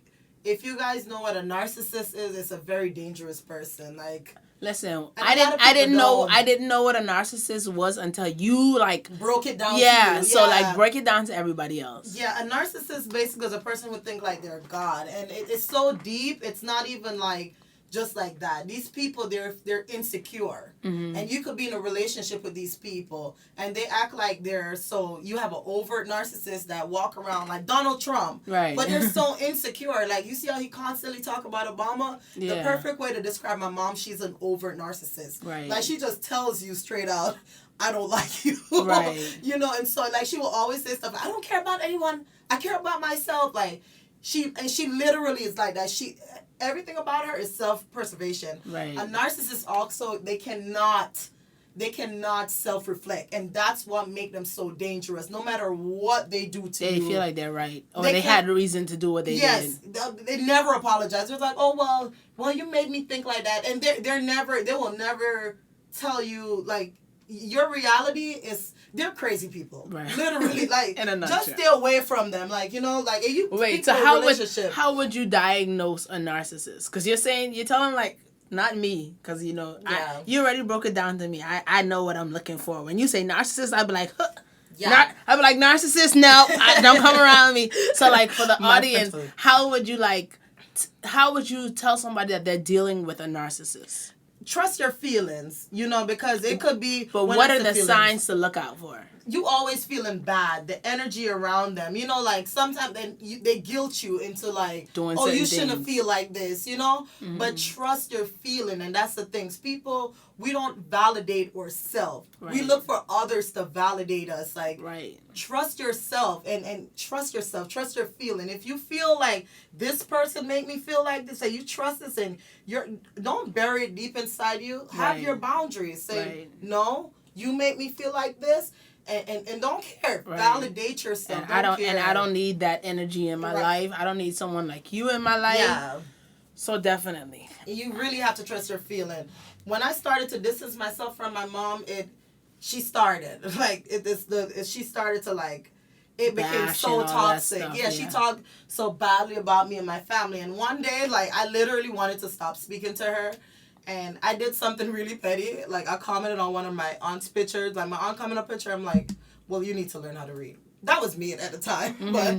if you guys know what a narcissist is, it's a very dangerous person. Like, listen, I didn't know what a narcissist was until you like broke it down. Yeah, so like break it down to everybody else. Yeah, a narcissist basically is a person who think like they're God, and it's so deep. It's not even like just like that. These people, they're insecure, and you could be in a relationship with these people, and they act like they're so. You have an overt narcissist that walk around like Donald Trump, right? But they're so insecure. Like, you see how he constantly talk about Obama. Yeah. The perfect way to describe my mom, she's an overt narcissist. Right. Like, she just tells you straight out, I don't like you. Right. You know, and so like she will always say stuff. I don't care about anyone. I care about myself. Like, she literally is like that. Everything about her is self-preservation. Right. A narcissist also, they cannot self-reflect, and that's what makes them so dangerous. No matter what they do to you, they feel like they're right, or they had a reason to do what they did. Yes, they never apologize. They're like, oh well, you made me think like that, and they will never tell you like your reality is. They're crazy people, right? Literally, like just stay away from them. Like, you know, like you. Wait, so how would you diagnose a narcissist? Because you're telling like. Not me, because, you know, yeah. You already broke it down to me. I know what I'm looking for. When you say narcissist, I'd be like, huh. Yeah. I'd be like, narcissist, no, don't come around me. So, like, for the audience, how would you tell somebody that they're dealing with a narcissist? Trust your feelings, you know, because it could be... But what are the signs to look out for? You always feeling bad, the energy around them. You know, like, sometimes they guilt you into, like, doing you things. Shouldn't feel like this, you know? Mm-hmm. But trust your feeling, and that's the thing. People, we don't validate ourselves. Right. We look for others to validate us. Like, right. Trust yourself, and trust yourself. Trust your feeling. If you feel like this person make me feel like this, and you trust this, and don't bury it deep inside you. Have your boundaries. Say, no, you make me feel like this. And don't care. Right. Validate yourself. And I don't need that energy in my life. I don't need someone like you in my life. Yeah. So definitely. You really have to trust your feeling. When I started to distance myself from my mom, she started to like, it became so toxic. Stuff, yeah, she talked so badly about me and my family. And one day, like, I literally wanted to stop speaking to her. And I did something really petty. Like, I commented on one of my aunt's pictures. Like, my aunt commented on a picture. I'm like, well, you need to learn how to read. That was me at the time. Mm-hmm. But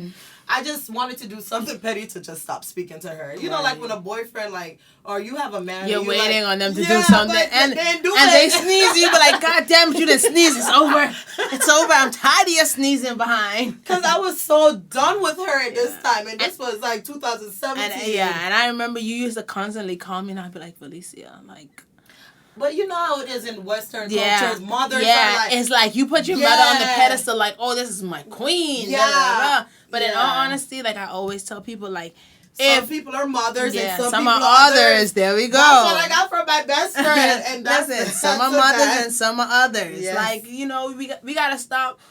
I just wanted to do something petty to just stop speaking to her. You know, like when a boyfriend, like, or you have a man. You're waiting on them to do something. And they sneeze, you be like, God damn it, you didn't sneeze. It's over. It's over. I'm tired of you sneezing behind. Because I was so done with her at this time. And this was like 2017. And I remember you used to constantly call me and I'd be like, Felecia, like... But you know how it is in Western cultures. Mothers are like... It's like you put your mother on the pedestal like, oh, this is my queen. Yeah. Blah, blah, blah. But in all honesty, like I always tell people, like... Some people are mothers and some people are others. There we go. That's what I got from my best friend. And some are mothers and some are others. Yes. Like, you know, we gotta stop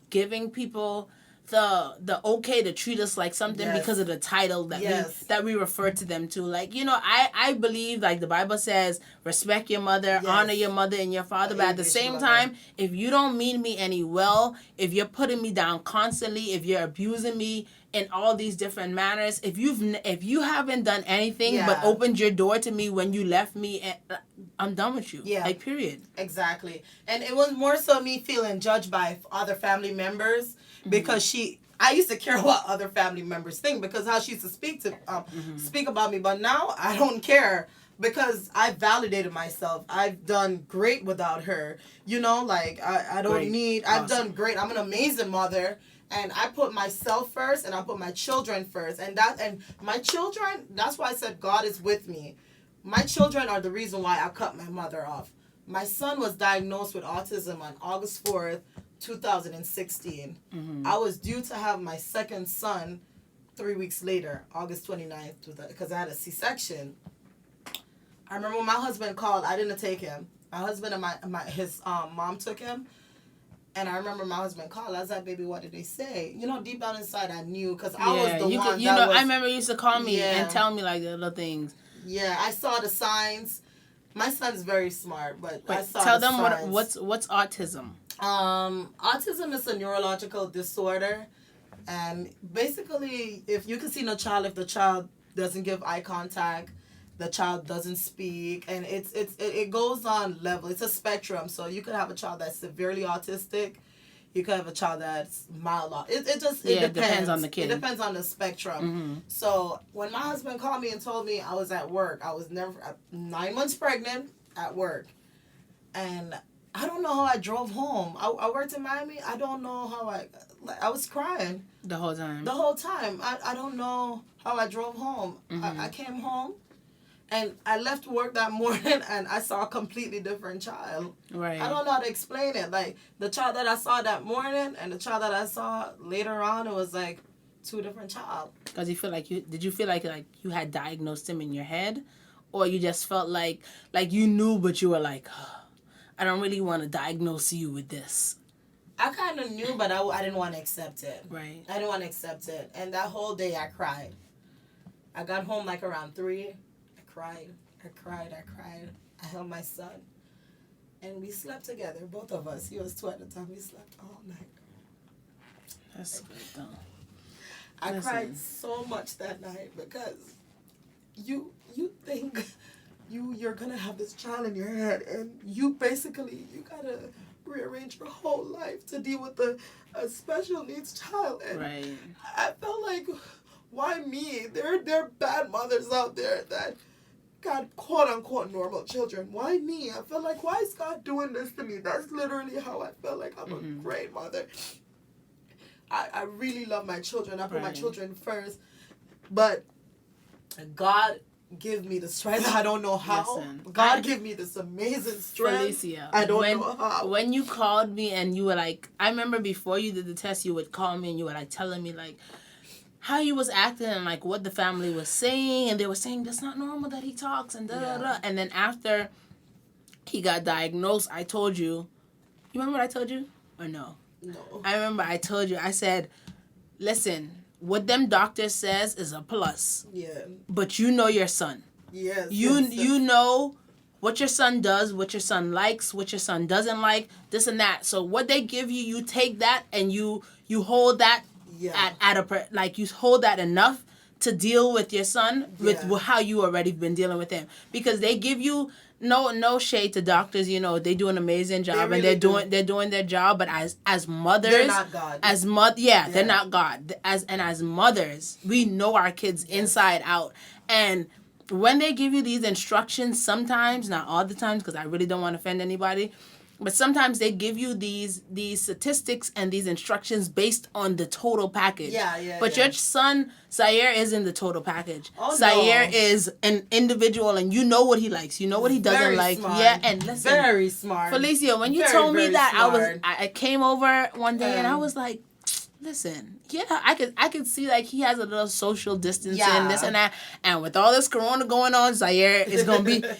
giving people... the okay to treat us like something because of the title that we refer to them to. Like, you know, I believe, like the Bible says, respect your mother, honor your mother and your father. But at the same time, if you don't mean me any well, if you're putting me down constantly, if you're abusing me in all these different manners, if you haven't done anything but opened your door to me when you left me, I'm done with you. Yeah. Like, period. Exactly. And it was more so me feeling judged by other family members. Because I used to care what other family members think because how she used to speak about me. But now I don't care because I validated myself. I've done great without her. You know, like I don't need. I've done great. I'm an amazing mother, and I put myself first, and I put my children first, and my children. That's why I said God is with me. My children are the reason why I cut my mother off. My son was diagnosed with autism on August 4th. 2016. Mm-hmm. I was due to have my second son 3 weeks later, August 29th, because I had a C-section. I remember when my husband called, I didn't take him. My husband and his mom took him. And I remember my husband called. I was like, baby, what did they say? You know, deep down inside, I knew because I was the one I remember you used to call me and tell me like the little things. Yeah, I saw the signs. My son's very smart, but I saw tell the them signs. what's autism. Autism is a neurological disorder, and basically, if you can see no child, if the child doesn't give eye contact, the child doesn't speak, and it goes on level. It's a spectrum, so you could have a child that's severely autistic. You could have a child that's mild. It depends on the kid. It depends on the spectrum. So when my husband called me and told me I was at work, I was 9 months pregnant at work, and I don't know how I drove home. I worked in Miami. I don't know how I was crying the whole time. The whole time. I don't know how I drove home. I came home, and I left work that morning, and I saw a completely different child. Right. I don't know how to explain it. Like, the child that I saw that morning and the child that I saw later on, it was like two different child. Because you feel like did you feel like you had diagnosed him in your head, or you just felt like you knew, but you were like, oh, I don't really want to diagnose you with this. I kind of knew, but I didn't want to accept it. Right. I didn't want to accept it. And that whole day I cried. I got home like around 3. I cried. I held my son. And we slept together, both of us. He was 2 at the time. We slept all night. That's good, though. I cried so much that night because you think you're going to have this child in your head, and you got to rearrange your whole life to deal with a special needs child. And right. I felt like, why me? There are bad mothers out there that got quote-unquote normal children. Why me? I felt like, why is God doing this to me? That's literally how I felt like I'm a great mother. I really love my children. I put my children first. But God give me the strength. I don't know how. Listen, God give me this amazing strength. Felecia, I don't know how. When you called me and you were like, I remember before you did the test, you would call me and you were like telling me like how you was acting and like what the family was saying, and they were saying that's not normal that he talks and da da da. And then after he got diagnosed, I told you. You remember what I told you or no? No. I remember I told you. I said, listen, what them doctors says is a plus. Yeah. But you know your son. Yes. You know what your son does, what your son likes, what your son doesn't like, this and that. So what they give you, you take that and you hold that you hold that enough to deal with your son with how you already been dealing with him, because they give you no shade to doctors, they do an amazing job, they really they're doing their job, but as mothers, they're not God. They're not God. As mothers, we know our kids inside out, and when they give you these instructions, sometimes, not all the times, because I really don't want to offend anybody, but sometimes they give you these statistics and these instructions based on the total package. But your son, Zaire, is in the total package. Oh, Zaire no. is an individual, and you know what he likes. You know what he doesn't Very like. Smart. Yeah, and listen. Very smart. Felecia, when you told me that, I came over one day and I was like, listen, I could see like he has a little social distancing, this and that, and with all this corona going on, Zaire is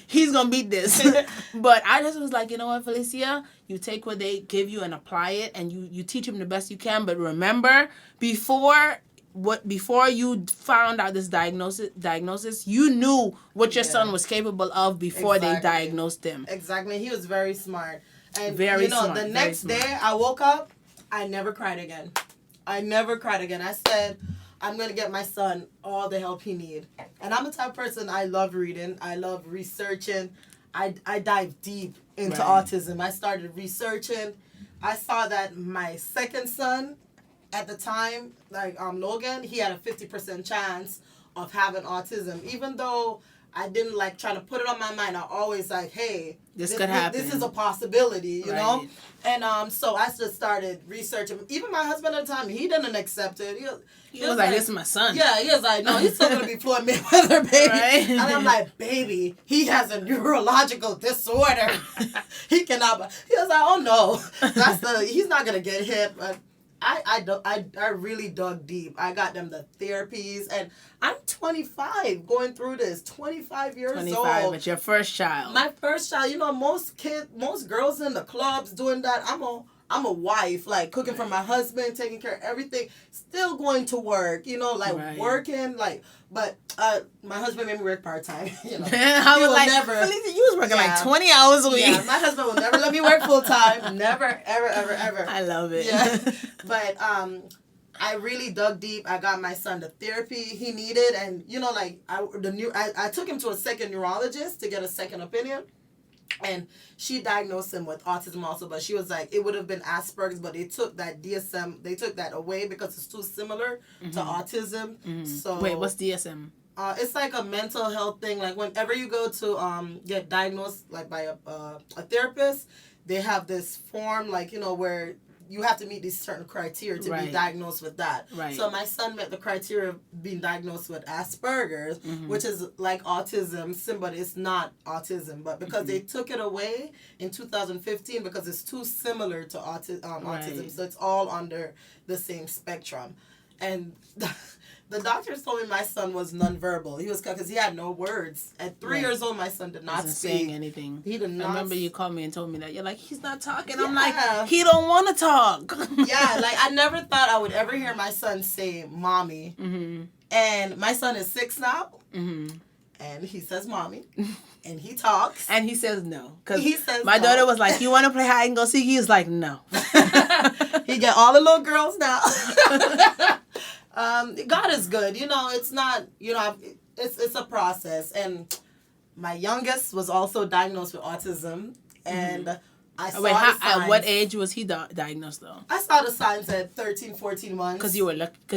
he's gonna beat this. But I just was like, you know what, Felecia, you take what they give you and apply it, and you teach him the best you can. But remember, before you found out this diagnosis, you knew what your son was capable of before they diagnosed him. Exactly, he was very smart, and smart, the next day I woke up, I never cried again. I said, I'm going to get my son all the help he needs. And I'm the type of person, I love reading. I love researching. I dive deep into autism. I started researching. I saw that my second son at the time, Logan, he had a 50% chance of having autism. Even though I didn't trying to put it on my mind, I always hey, this could happen. This is a possibility, you know? And so I just started researching. Even my husband at the time, he didn't accept it. He was like, this is my son. Yeah, he was like, no, he's still going to be Floyd Mayweather, baby. Right? And I'm like, baby, he has a neurological disorder. He cannot. He was like, oh, no. He's not going to get hit. But I really dug deep. I got them the therapies, and I'm 25 going through this. 25 years 25, old. but your first child. My first child. Most girls in the clubs doing that. I'm a wife, like cooking for my husband, taking care of everything, still going to work, you know, like working, like, but my husband made me work part-time, you know. I was like, never, Felecia, you was working like 20 hours a week. Yeah, my husband will never let me work full-time. Never, ever, ever, ever. I love it. Yeah. But I really dug deep. I got my son the therapy he needed, and you know, like I took him to a second neurologist to get a second opinion. And she diagnosed him with autism also, but she was like, it would have been Asperger's, but they took that DSM, they took that away because it's too similar to autism. So wait, what's DSM? It's like a mental health thing. Like whenever you go to get diagnosed like by a therapist, they have this form, like, you know, where you have to meet these certain criteria to be diagnosed with that. Right. So my son met the criteria of being diagnosed with Asperger's, which is like autism, but it's not autism. But because they took it away in 2015 because it's too similar to autism, so it's all under the same spectrum. And the doctors told me my son was nonverbal. He was because he had no words. At 3 years old, my son did not speak. Saying anything. He did not. I remember you called me and told me that. You're like, he's not talking. I'm like, he don't want to talk. Yeah, like I never thought I would ever hear my son say "mommy." And my son is 6 now. And he says "mommy," and he talks. And he says no. Because he says my daughter was like, "You want to play hide and go seek?" He was like, "No." He get all the little girls now. God is good. You know, it's not, you know, it's a process. And my youngest was also diagnosed with autism. And I saw the signs. At what age was he diagnosed, though? I saw the signs at 13, 14 months. Because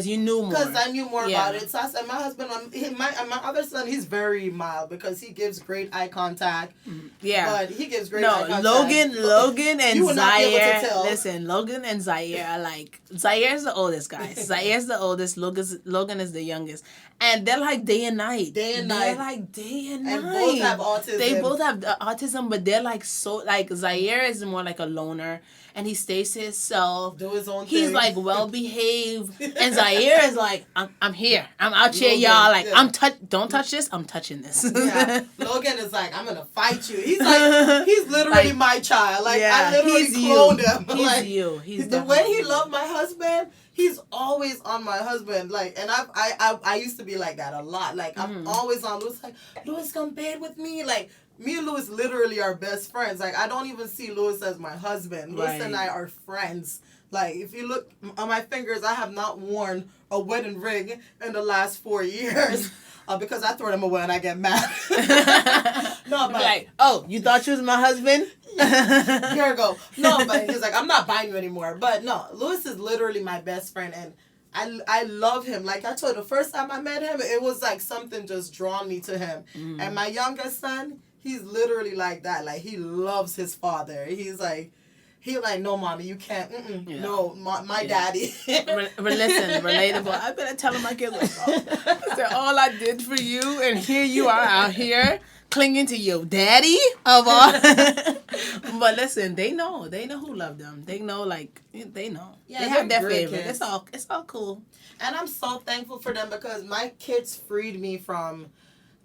you knew more. Because I knew more about it. So I said, my husband, my other son, he's very mild because he gives great eye contact. Yeah. But he gives great eye contact. Logan and you would not be able to Zaire. tell. Listen, Logan and Zaire are like, Zaire's the oldest, guys. Zaire's the oldest. Logan is the youngest. And they're like day and night. They're like day and night. And both have autism. They both have autism, but they're like so, like Zaire is more like a loner. And he stays to himself. Do his own thing. He's like well behaved. And Zaire is like, I'm here. I'm out here, y'all. Like, don't touch this. I'm touching this. Yeah. Logan is like, I'm gonna fight you. He's like, he's literally like, my child. Like, I literally cloned him. He's like, you. He's the way he loved my husband. He's always on my husband. Like, and I used to be like that a lot. Like, I'm always on Louis. Like, Louis, come bed with me. Like, me and Louis literally are best friends. Like, I don't even see Louis as my husband. Louis and I are friends. Like, if you look on my fingers, I have not worn a wedding ring in the last 4 years. Because I throw them away and I get mad. No, but like, oh, you thought you was my husband? Here we go. No, but he's like, I'm not buying you anymore. But no, Louis is literally my best friend, and I love him. Like I told you, the first time I met him, it was like something just drawn me to him. And my youngest son, he's literally like that. Like, he loves his father. He's like, no, mommy, you can't. No, my daddy. Listen, relatable. I better tell him my kids all I did for you, and here you are out here clinging to your daddy of all. But listen, they know who loved them. They know, like, they know. Yeah, they have their favorite. Kids. It's all cool. And I'm so thankful for them because my kids freed me from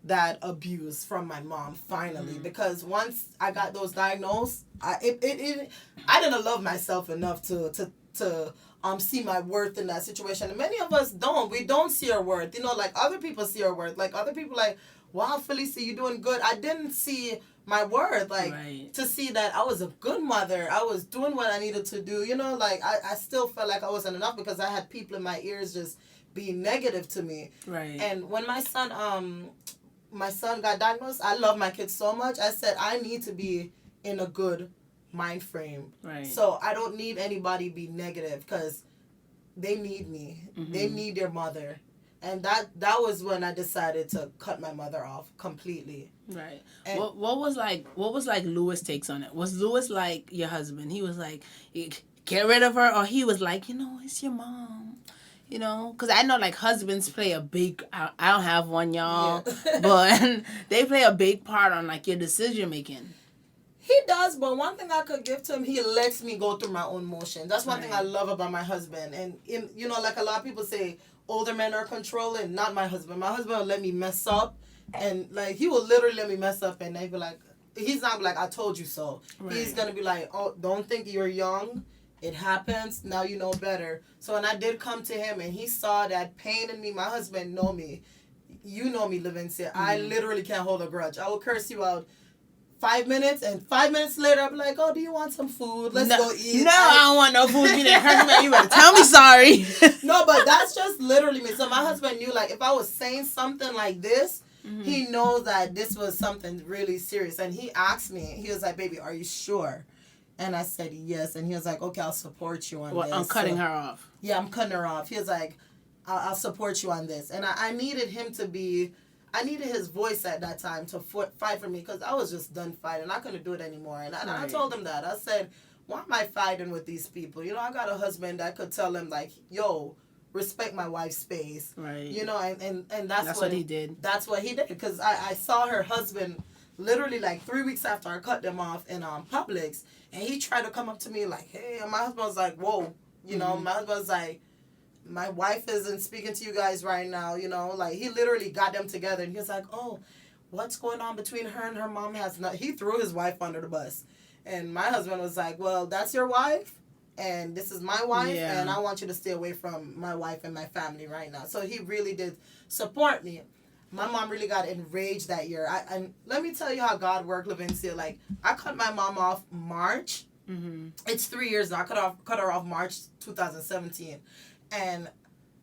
that abuse from my mom finally, because once I got those diagnosed, I didn't love myself enough to see my worth in that situation. And many of us don't. We don't see our worth. You know, like other people see our worth. Like other people like, wow, Felecia, you doing good. I didn't see my worth. Like to see that I was a good mother. I was doing what I needed to do. You know, like I still felt like I wasn't enough because I had people in my ears just being negative to me. Right. And when my son got diagnosed, I love my kids so much. I said, I need to be in a good mind frame. Right. So I don't need anybody be negative because they need me. They need their mother. And that was when I decided to cut my mother off completely. Right. And what was like Louis' takes on it? Was Louis like your husband? He was like, get rid of her? Or he was like, it's your mom. You know, because I know, like, husbands play a big... I don't have one, y'all. Yeah. But they play a big part on, like, your decision-making. He does, but one thing I could give to him, he lets me go through my own motions. That's one thing I love about my husband. And, like a lot of people say, older men are controlling. Not my husband. My husband will let me mess up. And, like, he will literally let me mess up. And they be like... He's not like, I told you so. Right. He's going to be like, oh, don't think you're young. It happens. Now you know better. So when I did come to him and he saw that pain in me, my husband know me. You know me, Felecia. I literally can't hold a grudge. I will curse you out 5 minutes, and 5 minutes later, I'll be like, oh, do you want some food? Let's go eat. No, I don't want no food. You didn't hurt me. You better tell me sorry. No, but that's just literally me. So my husband knew, like, if I was saying something like this, he knows that this was something really serious. And he asked me, he was like, baby, are you sure? And I said, yes. And he was like, okay, I'll support you on this. I'm cutting her off. Yeah, I'm cutting her off. He was like, I'll support you on this. And I needed him to be... I needed his voice at that time to fight for me because I was just done fighting. I couldn't do it anymore. And I told him that. I said, why am I fighting with these people? You know, I got a husband that could tell him, like, yo, respect my wife's space. Right. You know, and that's what he did. That's what he did. Because I saw her husband literally like 3 weeks after I cut them off in Publix. And he tried to come up to me like, hey, and my husband was like, whoa. You know, my husband was like, my wife isn't speaking to you guys right now, you know, like he literally got them together and he was like, oh, what's going on between her and her mom has not, he threw his wife under the bus. And my husband was like, well, that's your wife and this is my wife and I want you to stay away from my wife and my family right now. So he really did support me. My mom really got enraged that year. And let me tell you how God worked, Felecia. Like, I cut my mom off March. It's 3 years now. I cut her off March 2017. And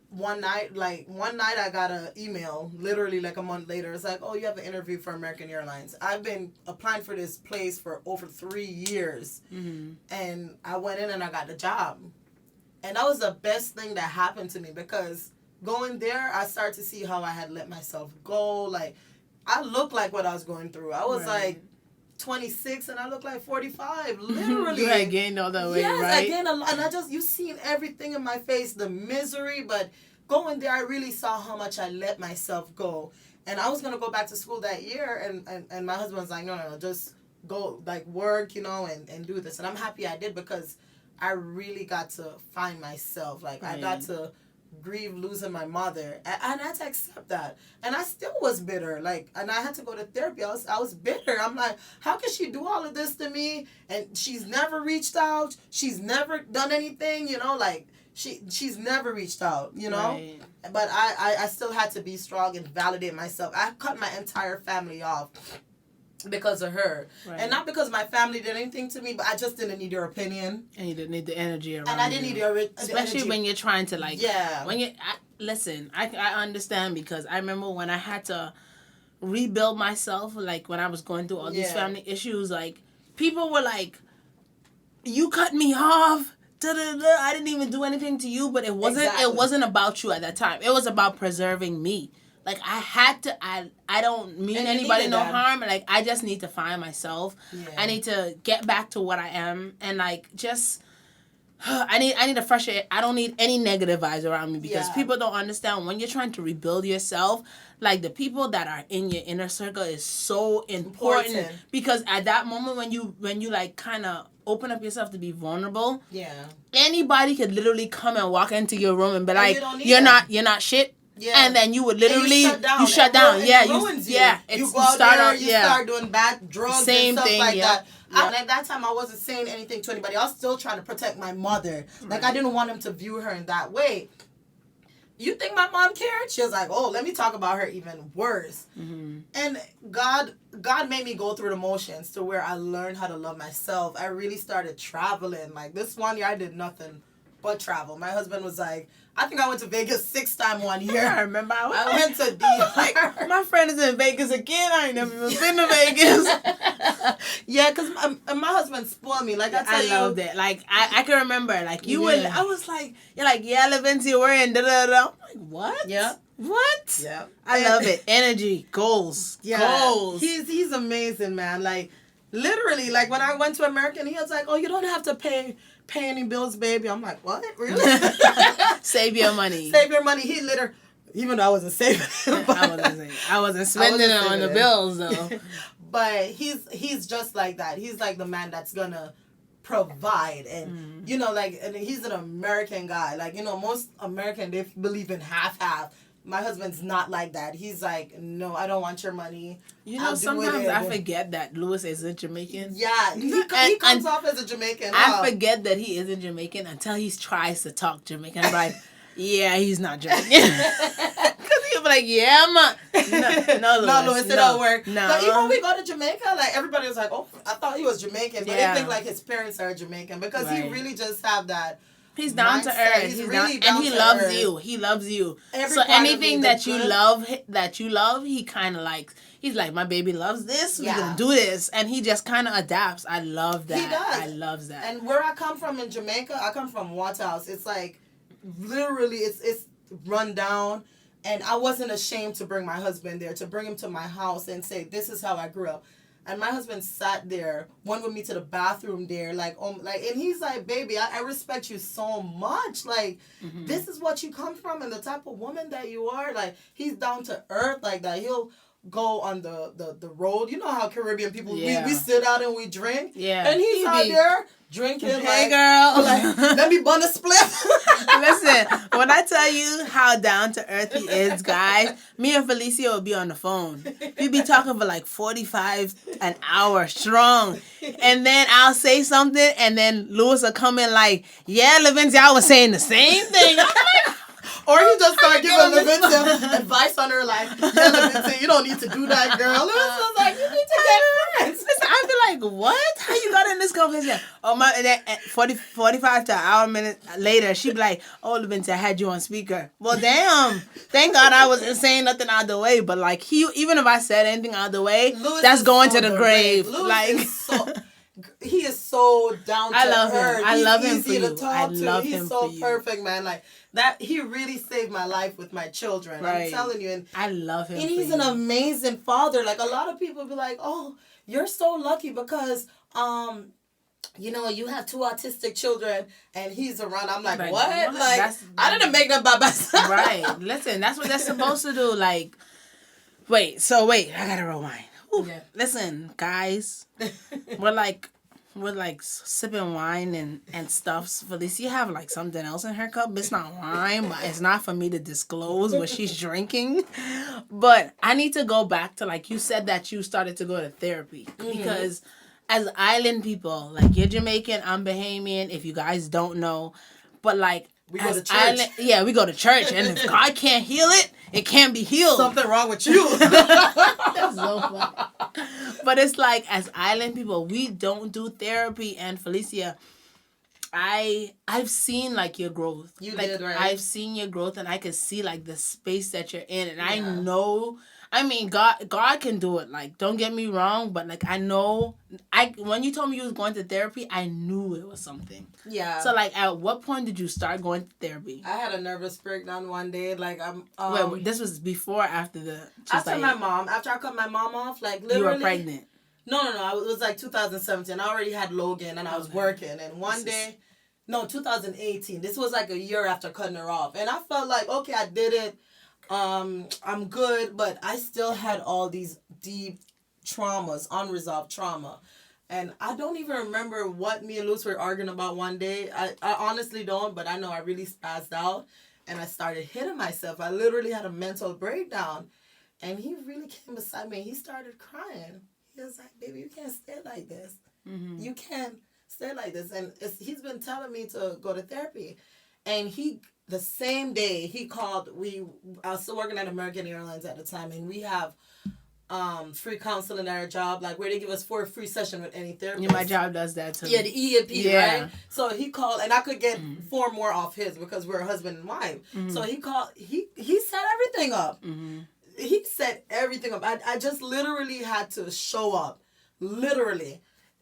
one night I got an email, literally like a month later. It's like, oh, you have an interview for American Airlines. I've been applying for this place for over 3 years. And I went in and I got the job. And that was the best thing that happened to me because going there, I started to see how I had let myself go. Like, I looked like what I was going through. I was like 26 and I look like 45, literally. You had gained all that weight, yes, right? I gained a lot. And you've seen everything in my face, the misery, but going there, I really saw how much I let myself go. And I was going to go back to school that year, and my husband was like, no, just go, like, work, you know, and do this. And I'm happy I did because I really got to find myself. Like, I got to grieve losing my mother, and I had to accept that, and I still was bitter, like, and I had to go to therapy. I was bitter. I'm like, how can she do all of this to me and she's never reached out, she's never done anything, you know, like she's never reached out, you know. But I still had to be strong and validate myself. I cut my entire family off because of her. And not because my family did anything to me, but I just didn't need your opinion. And you didn't need the energy around. And I didn't need your especially when you're trying to, like, when you listen, I understand, because I remember when I had to rebuild myself, like when I was going through all these family issues, like people were like, you cut me off. I didn't even do anything to you, but it wasn't about you at that time. It was about preserving me. Like, I had to, I don't mean anybody no harm. Like, I just need to find myself. I need to get back to what I am. And, like, just, I need a fresh air. I don't need any negative vibes around me, because people don't understand when you're trying to rebuild yourself, like, the people that are in your inner circle is so important. Because at that moment when you like, kind of open up yourself to be vulnerable, anybody could literally come and walk into your room and be like, you're not shit. And then you would literally you shut down. You go out there, you start doing bad drugs and stuff like that. And at that time, I wasn't saying anything to anybody. I was still trying to protect my mother. Like, I didn't want him to view her in that way. You think my mom cared? She was like, oh, let me talk about her even worse. And God made me go through the motions to where I learned how to love myself. I really started traveling. Like, this one year, I did nothing but travel. My husband was like, I think I went to Vegas 6 times one year. I remember. I went to D.R. My friend is in Vegas again. I ain't never even been to Vegas. Because my husband spoiled me. Like, I love that. Like, I can remember. Like, you were, I was like, you're like, Felecia, we're in da-da-da. I'm like, what? What? I love it. Energy. Goals. Goals. He's amazing, man. Like, literally, like, when I went to American, he was like, oh, you don't have to pay any bills, baby. I'm like, what? Really? Save your money. Save your money. He literally, even though I wasn't saving it. I wasn't spending it on the bills, though. But he's just like that. He's like the man that's gonna provide. And, you know, like, and he's an American guy. Like, you know, most American, they believe in half-half. my husband's not like that. He's like, no, I don't want your money. You know, sometimes I forget that Louis isn't Jamaican. Yeah, he comes off as a Jamaican. I forget that he isn't Jamaican until he tries to talk Jamaican. I'm like, yeah, he's not Jamaican. Because he'll be like, yeah, man. No, Louis, it don't work. No. But even when we go to Jamaica, like, everybody was like, oh, I thought he was Jamaican. But they think, like, his parents are Jamaican. Because he really just have that. He's down to earth. He's really down, and he loves earth. You. He loves you. So anything that you love, he kind of likes. He's like, my baby loves this. We're gonna do this, and he just kind of adapts. I love that. He does. I love that. And where I come from in Jamaica, I come from Waterhouse. It's like, literally, it's run down, and I wasn't ashamed to bring my husband there, to bring him to my house and say, this is how I grew up. And my husband sat there, went with me to the bathroom there, and he's like, baby, I respect you so much. Like, this is what you come from and the type of woman that you are. Like, he's down to earth like that. He'll go on the road. You know how Caribbean people, we sit out and we drink. Yeah. And he's out there drinking. Hey, girl. Like, let me bun a split. Listen, when I tell you how down to earth he is, guys, me and Felecia will be on the phone. We'd be talking for like 45 an hour strong. And then I'll say something, and then Louis will come in like, yeah, Levincia, I was saying the same thing. I'm like, or he just start giving Levincia advice on her life. Yeah, Levincia, you don't need to do that, girl. Levincia's like, you need to get friends. Listen, I'd be like, what? How you got in this conversation? Oh, my, and then 45 to an hour minute later, she'd be like, oh, Levincia, I had you on speaker. Well, damn. Thank God I wasn't saying nothing out of the way. But, like, even if I said anything out of the way, that's going to the grave. Like, he is so down to earth. I love him for you. I love him. He's so perfect, man. Like, that, he really saved my life with my children. Right. I'm telling you. And I love him. And he's an amazing father. Like, a lot of people be like, oh, you're so lucky because, you know, you have 2 autistic children and he's around. I'm like, what? Like, I didn't make that by myself. Right. Listen, that's what they're supposed to do. Like, wait, I gotta rewind. Yeah. Listen, guys, we're like sipping wine and stuff. Felecia have like something else in her cup. It's not wine, but it's not for me to disclose what she's drinking. But I need to go back to, like, you said that you started to go to therapy because as island people, like, you're Jamaican, I'm Bahamian. If you guys don't know, but like. We go to church. We go to church, and if God can't heal it, it can't be healed. Something wrong with you. That's so funny. But it's like, as island people, we don't do therapy. And Felecia, I've seen like your growth. You like, did, right? I've seen your growth, and I can see like the space that you're in, and I know. I mean, God can do it. Like, don't get me wrong, but like, I know. When you told me you was going to therapy, I knew it was something. Yeah. So like, at what point did you start going to therapy? I had a nervous breakdown one day. Like, Wait, this was before or after the? After my mom. After I cut my mom off, like, literally. You were pregnant. No. It was like 2017. I already had Logan, and I was working. And one day, 2018. This was like a year after cutting her off, and I felt like, okay, I did it. I'm good, but I still had all these deep traumas, unresolved trauma. And I don't even remember what me and Luz were arguing about one day. I honestly don't, but I know I really spazzed out and I started hitting myself. I literally had a mental breakdown. And he really came beside me and he started crying. He was like, baby, you can't stay like this. Mm-hmm. You can't stay like this. And he's been telling me to go to therapy. And the same day he called, I was still working at American Airlines at the time, and we have free counseling at our job, like where they give us 4 free sessions with any therapist. Yeah, my job does that too. Yeah, the EAP, right? So he called, and I could get 4 more off his because we're a husband and wife. Mm-hmm. So he called, he set everything up. Mm-hmm. He set everything up. I just literally had to show up, literally,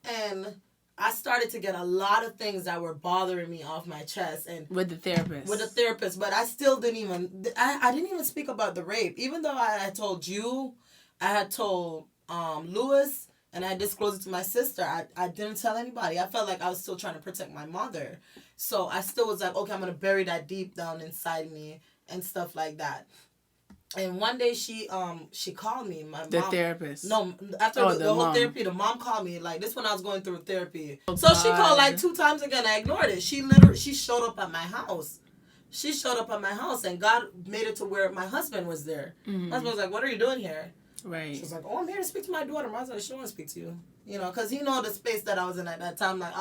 and I started to get a lot of things that were bothering me off my chest, and with the therapist. But I still didn't even. I didn't even speak about the rape, even though I had told you, I had told Louis, and I disclosed it to my sister. I didn't tell anybody. I felt like I was still trying to protect my mother, so I still was like, okay, I'm gonna bury that deep down inside me and stuff like that. And one day she called me. My the mom, therapist. No, after the whole therapy, the mom called me. Like, this when I was going through therapy. So she called like 2 times again. I ignored it. She showed up at my house. she showed up at my house, and God made it to where my husband was there. Mm-hmm. My husband was like, "What are you doing here?" Right. She was like, "Oh, I'm here to speak to my daughter." My husband, she don't want to speak to you. You know, because he know the space that I was in at that time. Like,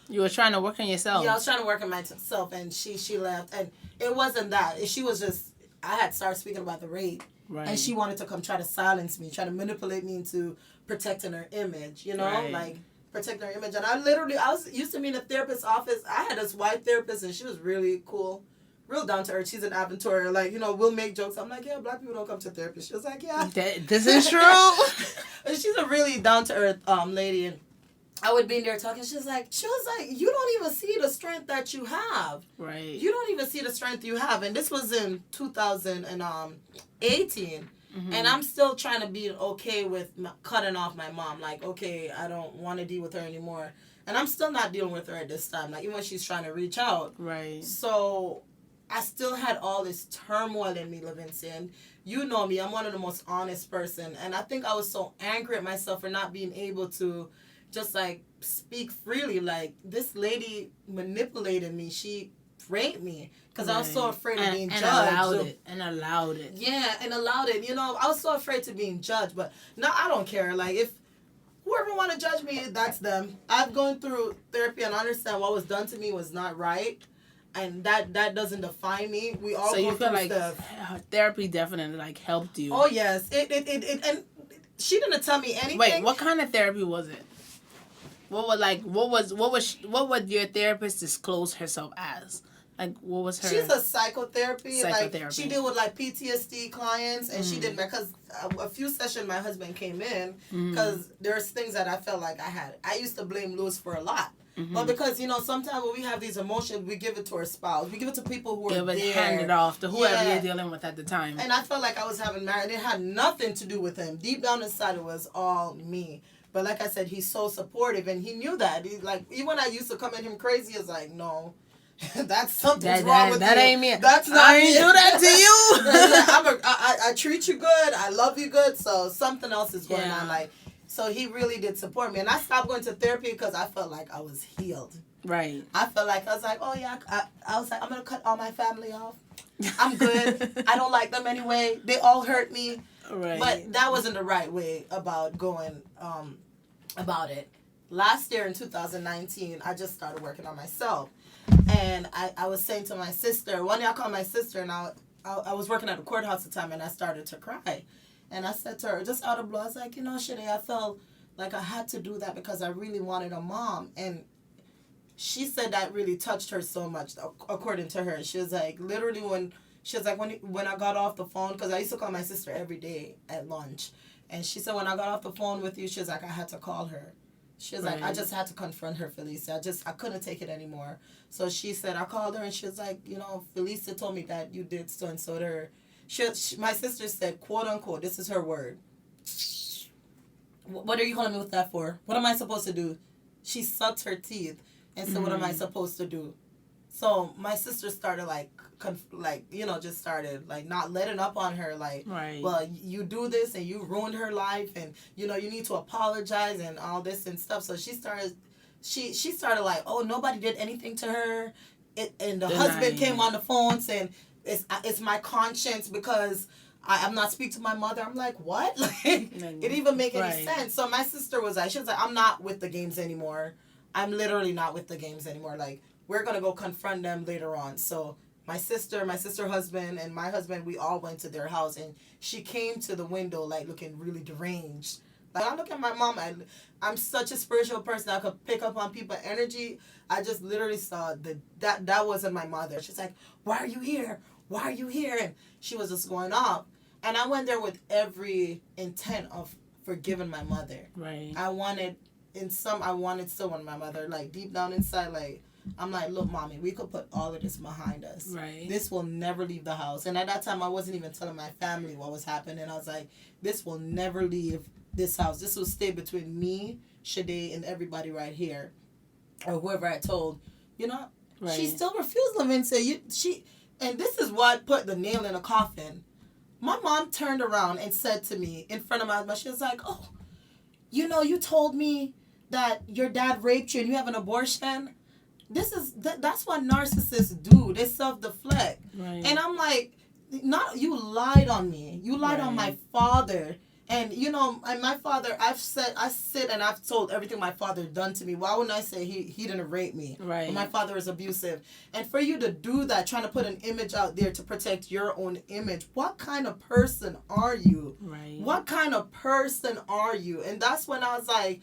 you were trying to work on yourself. Yeah, I was trying to work on myself, and she left. And it wasn't that. She was just, I had started speaking about the rape. Right. And she wanted to come try to silence me, try to manipulate me into protecting her image, you know? Right. Like, protecting her image. And I was used to be in a therapist's office. I had this white therapist, and she was really cool. Real down to earth. She's an Aventura. Like, you know, we'll make jokes. I'm like, yeah, black people don't come to therapy. She was like, yeah. This is true. And she's a really down to earth lady. And I would be in there talking. She was like, you don't even see the strength that you have. Right. You don't even see the strength you have. And this was in 2018. Mm-hmm. And I'm still trying to be okay with cutting off my mom. Like, okay, I don't want to deal with her anymore. And I'm still not dealing with her at this time. Like, even when she's trying to reach out. Right. So I still had all this turmoil in me, Levincia. And you know me, I'm one of the most honest person. And I think I was so angry at myself for not being able to just, like, speak freely. Like, this lady manipulated me. She raped me because I was so afraid of being judged. And allowed it. Yeah, and allowed it. You know, I was so afraid to being judged. But no, I don't care. Like, if whoever want to judge me, that's them. I've gone through therapy and understand what was done to me was not right. And that doesn't define me. We all so go you feel through like stuff. Therapy definitely like helped you. Oh yes, it and she didn't tell me anything. Wait, what kind of therapy was it? What would your therapist disclose herself as? Like, what was her? She's a psychotherapy. Like, she deal with like PTSD clients, and she did because a few sessions my husband came in because there's things that I felt like I had. I used to blame Lewis for a lot. Mm-hmm. But because, you know, sometimes when we have these emotions, we give it to our spouse. We give it to people who are there. Hand it off to whoever you're dealing with at the time. And I felt like I was having marriage. It had nothing to do with him. Deep down inside, it was all me. But like I said, he's so supportive, and he knew that. He's like, even when I used to come at him crazy, it's like, no, that's something's wrong with you. That ain't me. That's not I ain't do that to you. I treat you good. I love you good. So something else is going on. Like, so he really did support me. And I stopped going to therapy because I felt like I was healed. Right. I felt like, I was like, oh yeah, I was like, I'm going to cut all my family off. I'm good. I don't like them anyway. They all hurt me. Right. But that wasn't the right way about going about it. Last year in 2019, I just started working on myself. And I was saying to my sister, one day I called my sister, and I was working at the courthouse at the time, and I started to cry. And I said to her, just out of blue, I was like, you know, Shade, I felt like I had to do that because I really wanted a mom. And she said that really touched her so much, according to her. She was like, literally when I got off the phone, because I used to call my sister every day at lunch. And she said, when I got off the phone with you, she was like, I had to call her. She was like, I just had to confront her, Felecia. I couldn't take it anymore. So she said, I called her, and she was like, you know, Felecia told me that you did so and so to her. My sister said, quote unquote, this is her word. What are you calling me with that for? What am I supposed to do? She sucked her teeth and said, what am I supposed to do? So my sister started just started like not letting up on her. Like, right. Well, you do this and you ruined her life, and you know you need to apologize and all this and stuff. So she started like, oh, nobody did anything to her. And the husband came on the phone saying, it's my conscience because I'm not speaking to my mother. I'm like, what? Like, it didn't even make any sense. So my sister was like, I'm not with the games anymore. I'm literally not with the games anymore. Like, we're going to go confront them later on. So my sister husband, and my husband, we all went to their house, and she came to the window, like, looking really deranged. Like, I look at my mom, I'm such a spiritual person. I could pick up on people's energy. I just literally saw that wasn't my mother. She's like, why are you here? Why are you here? And she was just going off. And I went there with every intent of forgiving my mother. Right. I wanted still want my mother, like, deep down inside, like, I'm like, look, mommy, we could put all of this behind us. Right. This will never leave the house. And at that time, I wasn't even telling my family what was happening. I was like, this will never leave this house. This will stay between me, Shade, and everybody right here. Or whoever I told. You know? Right. She still refused, Levincia. And this is what put the nail in the coffin. My mom turned around and said to me in front of my husband, she was like, oh, you know, you told me that your dad raped you and you have an abortion. that's what narcissists do. They self-deflect. Right. And I'm like, not you lied on me. You lied on my father. And and my father, I sit and I've told everything my father done to me. Why wouldn't I say he didn't rape me? Right. But my father is abusive. And for you to do that, trying to put an image out there to protect your own image, what kind of person are you? Right. What kind of person are you? And that's when I was like,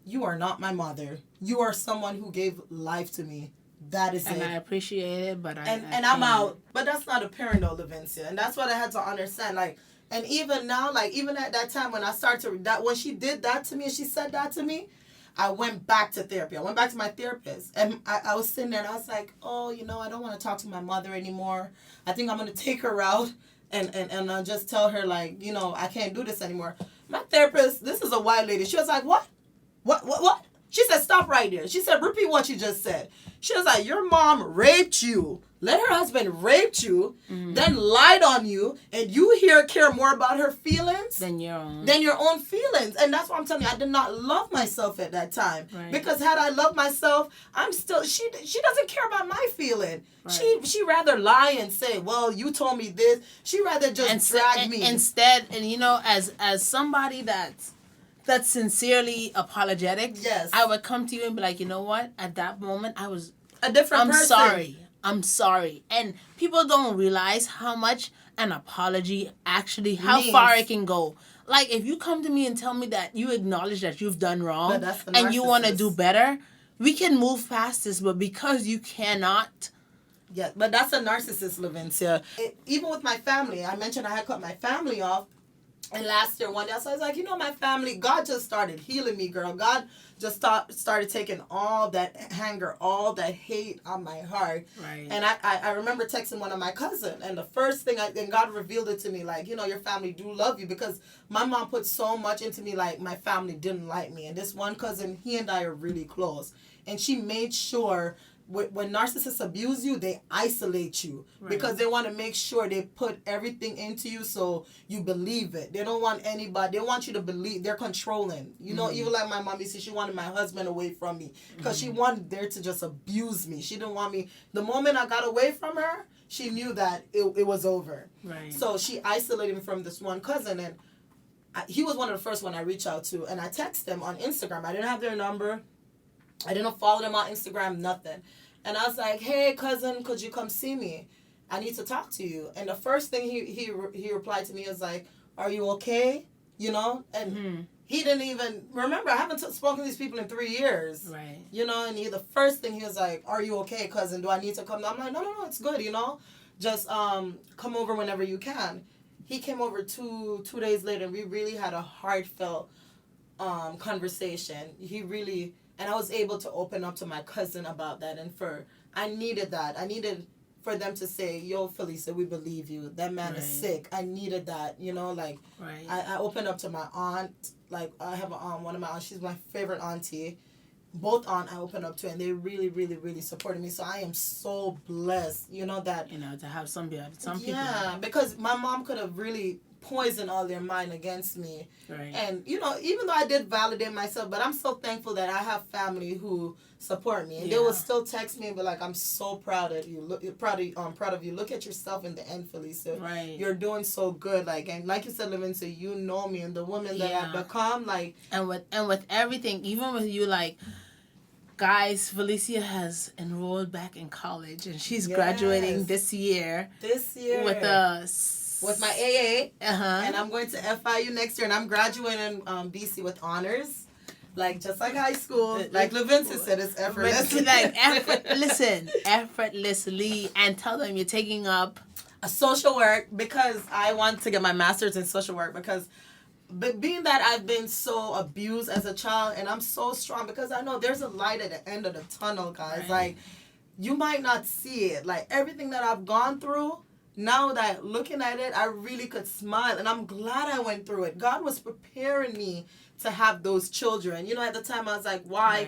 you are not my mother. You are someone who gave life to me. That is it. And I appreciate it, but I'm out. But that's not a parent though, Levincia. And that's what I had to understand. Like, and even now, like, even at that time when I started when she did that to me and she said that to me, I went back to therapy. I went back to my therapist. And I was sitting there and I was like, oh, I don't want to talk to my mother anymore. I think I'm going to take her out and I'll just tell her, like, I can't do this anymore. My therapist, this is a white lady. She was like, what? What? She said, stop right there. She said, repeat what you just said. She was like, your mom raped you. Let her husband raped you, then lied on you, and you care more about her feelings than your own feelings. And that's what I'm telling you. I did not love myself at that time. Right. Because had I loved myself, I'm still, she doesn't care about my feeling. Right. She rather lie and say, well, you told me this. She rather just drag me. Instead, and as somebody that's sincerely apologetic, yes, I would come to you and be like, you know what? At that moment, I was a different person. I'm sorry. And people don't realize how much an apology actually, how far it can go. Like, if you come to me and tell me that you acknowledge that you've done wrong and you want to do better, we can move past this. But because you cannot. Yeah, but that's a narcissist, Levincia. Even with my family, I mentioned I had cut my family off. And last year, one day, so I was like, my family, God just started healing me, girl. God just started taking all that anger, all that hate on my heart. Right. And I remember texting one of my cousins, and the first thing, and God revealed it to me, like, your family do love you, because my mom put so much into me, like, my family didn't like me. And this one cousin, he and I are really close. And she made sure when narcissists abuse you, they isolate you because they want to make sure they put everything into you so you believe it. They don't want anybody. They want you to believe. They're controlling. Even like my mom, she wanted my husband away from me because she wanted there to just abuse me. She didn't want me. The moment I got away from her, she knew that it was over. Right. So she isolated me from this one cousin, and he was one of the first one I reached out to, and I texted them on Instagram. I didn't have their number. I didn't follow them on Instagram, nothing. And I was like, hey, cousin, could you come see me? I need to talk to you. And the first thing he replied to me was like, are you okay? And he didn't even, remember, I haven't spoken to these people in 3 years. Right. And the first thing he was like, are you okay, cousin? Do I need to come? I'm like, no, it's good, Just come over whenever you can. He came over two days later, and we really had a heartfelt conversation. And I was able to open up to my cousin about that. And I needed that. I needed for them to say, yo, Felecia, we believe you. That man is sick. I needed that, I opened up to my aunt. Like, I have one of my aunts. She's my favorite auntie. Both aunt I opened up to, and they really, really, really supported me. So I am so blessed, that. To have some people. Yeah, because my mom could have really poison all their mind against me. Right. And even though I did validate myself, but I'm so thankful that I have family who support me, and they will still text me and be like, I'm so proud of you. Proud of you. Look at yourself in the end, Felecia. Right. You're doing so good. And like you said, Levincia, you know me, and the woman that I've become, and with everything, even with you, guys, Felecia has enrolled back in college, and she's graduating this year with my AA, and I'm going to FIU next year, and I'm graduating BC with honors, just like high school. Like Levincia said, it's effortless. Effortlessly, and tell them you're taking up a social work because I want to get my master's in social work because. But being that I've been so abused as a child, and I'm so strong because I know there's a light at the end of the tunnel, guys. Right. You might not see it. Everything that I've gone through, now that looking at it, I really could smile. And I'm glad I went through it. God was preparing me to have those children. At the time I was like, why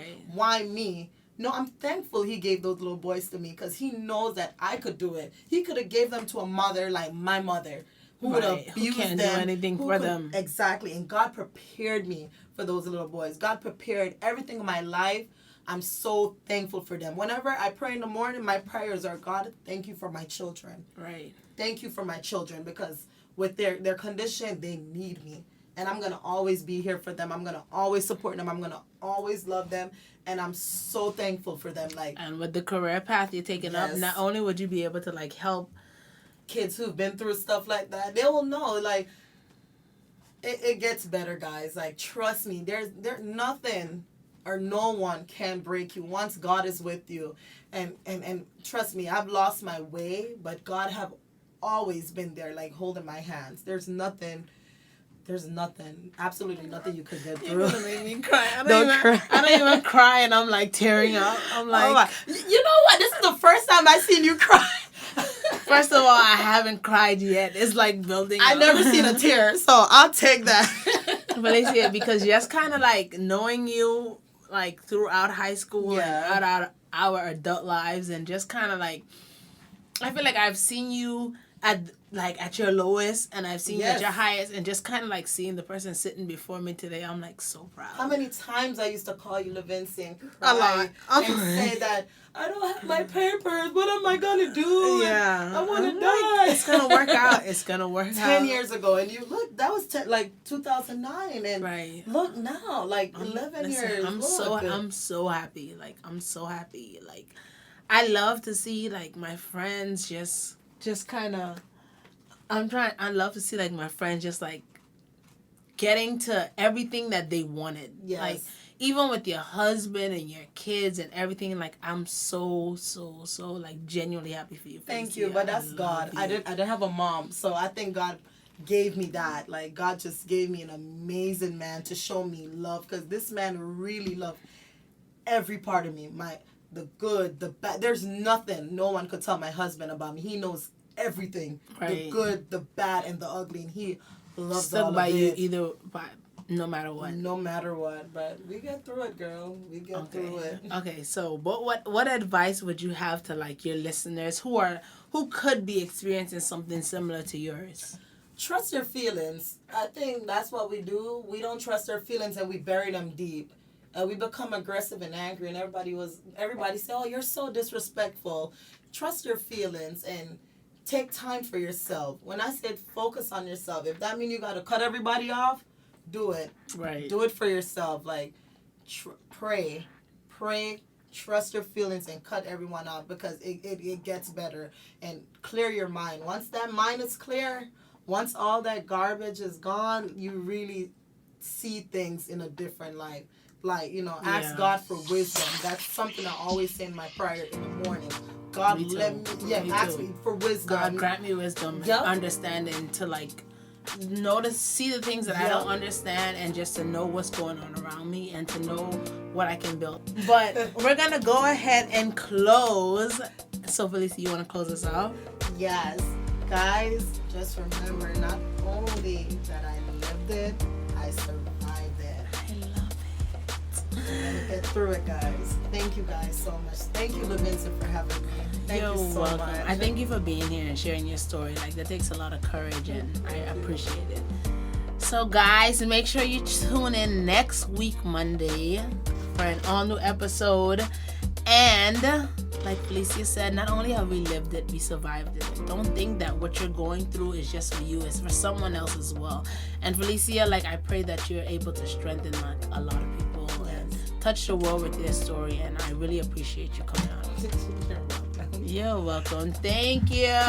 me? No, I'm thankful he gave those little boys to me because he knows that I could do it. He could have gave them to a mother like my mother. Who would abuse them. Do anything for them. Exactly. And God prepared me for those little boys. God prepared everything in my life I'm so thankful for them. Whenever I pray in the morning, my prayers are, God, thank you for my children. Right. Thank you for my children, because with their condition, they need me. And I'm going to always be here for them. I'm going to always support them. I'm going to always love them. And I'm so thankful for them. Like, and with the career path you're taking up, not only would you be able to like help kids who've been through stuff like that, they will know, like, it gets better, guys. Like, trust me, there's nothing or no one can break you once God is with you. And trust me, I've lost my way, but God have always been there, like, holding my hands. There's nothing, absolutely nothing you could get through. You're gonna make me cry. I don't even cry, and I'm like tearing up. I'm like, you know what? This is the first time I've seen you cry. First of all, I haven't cried yet. It's like building up. I've never seen a tear, so I'll take that. Felecia, because just kind of like knowing you like throughout high school and throughout our adult lives, and just kind of like, I feel like I've seen you at your lowest, and I've seen you at your highest, and just kind of like seeing the person sitting before me today, I'm like so proud. How many times I used to call you Levinsky and cry and say that I don't have my papers. What am I gonna do? Yeah, I want to die. It's gonna work out. It's gonna work out. 10 years ago, and you look. That was 2009, and right. Look now, like 11 years. I'm so happy. Like, I'm so happy. Like, I love to see like my friends just kind of. I love to see like my friends just like getting to everything that they wanted. Yes. Like, even with your husband and your kids and everything, like, I'm so like genuinely happy for you. Thank you, but that's God. I didn't have a mom, so I think God gave me that. Like, God just gave me an amazing man to show me love, because this man really loved every part of me. The good, the bad. There's nothing no one could tell my husband about me. He knows everything, right. The good, the bad, and the ugly, and he loves all of it. Stuck by you no matter what. No matter what, but we get through it, girl. We get through it. Okay, so but what advice would you have to like your listeners who could be experiencing something similar to yours? Trust your feelings. I think that's what we do. We don't trust our feelings, and we bury them deep. We become aggressive and angry, and everybody say, "Oh, you're so disrespectful." Trust your feelings and take time for yourself. When I said focus on yourself, if that means you got to cut everybody off, do it. Right. Do it for yourself. Like, pray, trust your feelings, and cut everyone off, because it gets better. And clear your mind. Once that mind is clear, once all that garbage is gone, you really see things in a different light. Like, ask God for wisdom. That's something I always say in my prayer in the morning. God, ask me for wisdom. God, grant me wisdom, and understanding to like see the things that I don't understand, and just to know what's going on around me, and to know what I can build. But we're gonna go ahead and close. So, Felecia, you want to close us out? Yes, guys. Just remember, not only that I lived it, I survived it. I love it. We're gonna get through it, guys. Thank you guys so much. Thank you, Levinsky, for having me. Thank you so welcome. much. I thank you for being here and sharing your story. Like, that takes a lot of courage, and I appreciate it. So, guys, make sure you tune in next week, Monday, for an all-new episode. And like Felecia said, not only have we lived it, we survived it. Don't think that what you're going through is just for you. It's for someone else as well. And Felecia, like, I pray that you're able to strengthen like a lot of people and touch the world with your story. And I really appreciate you coming out. You're welcome. Thank you.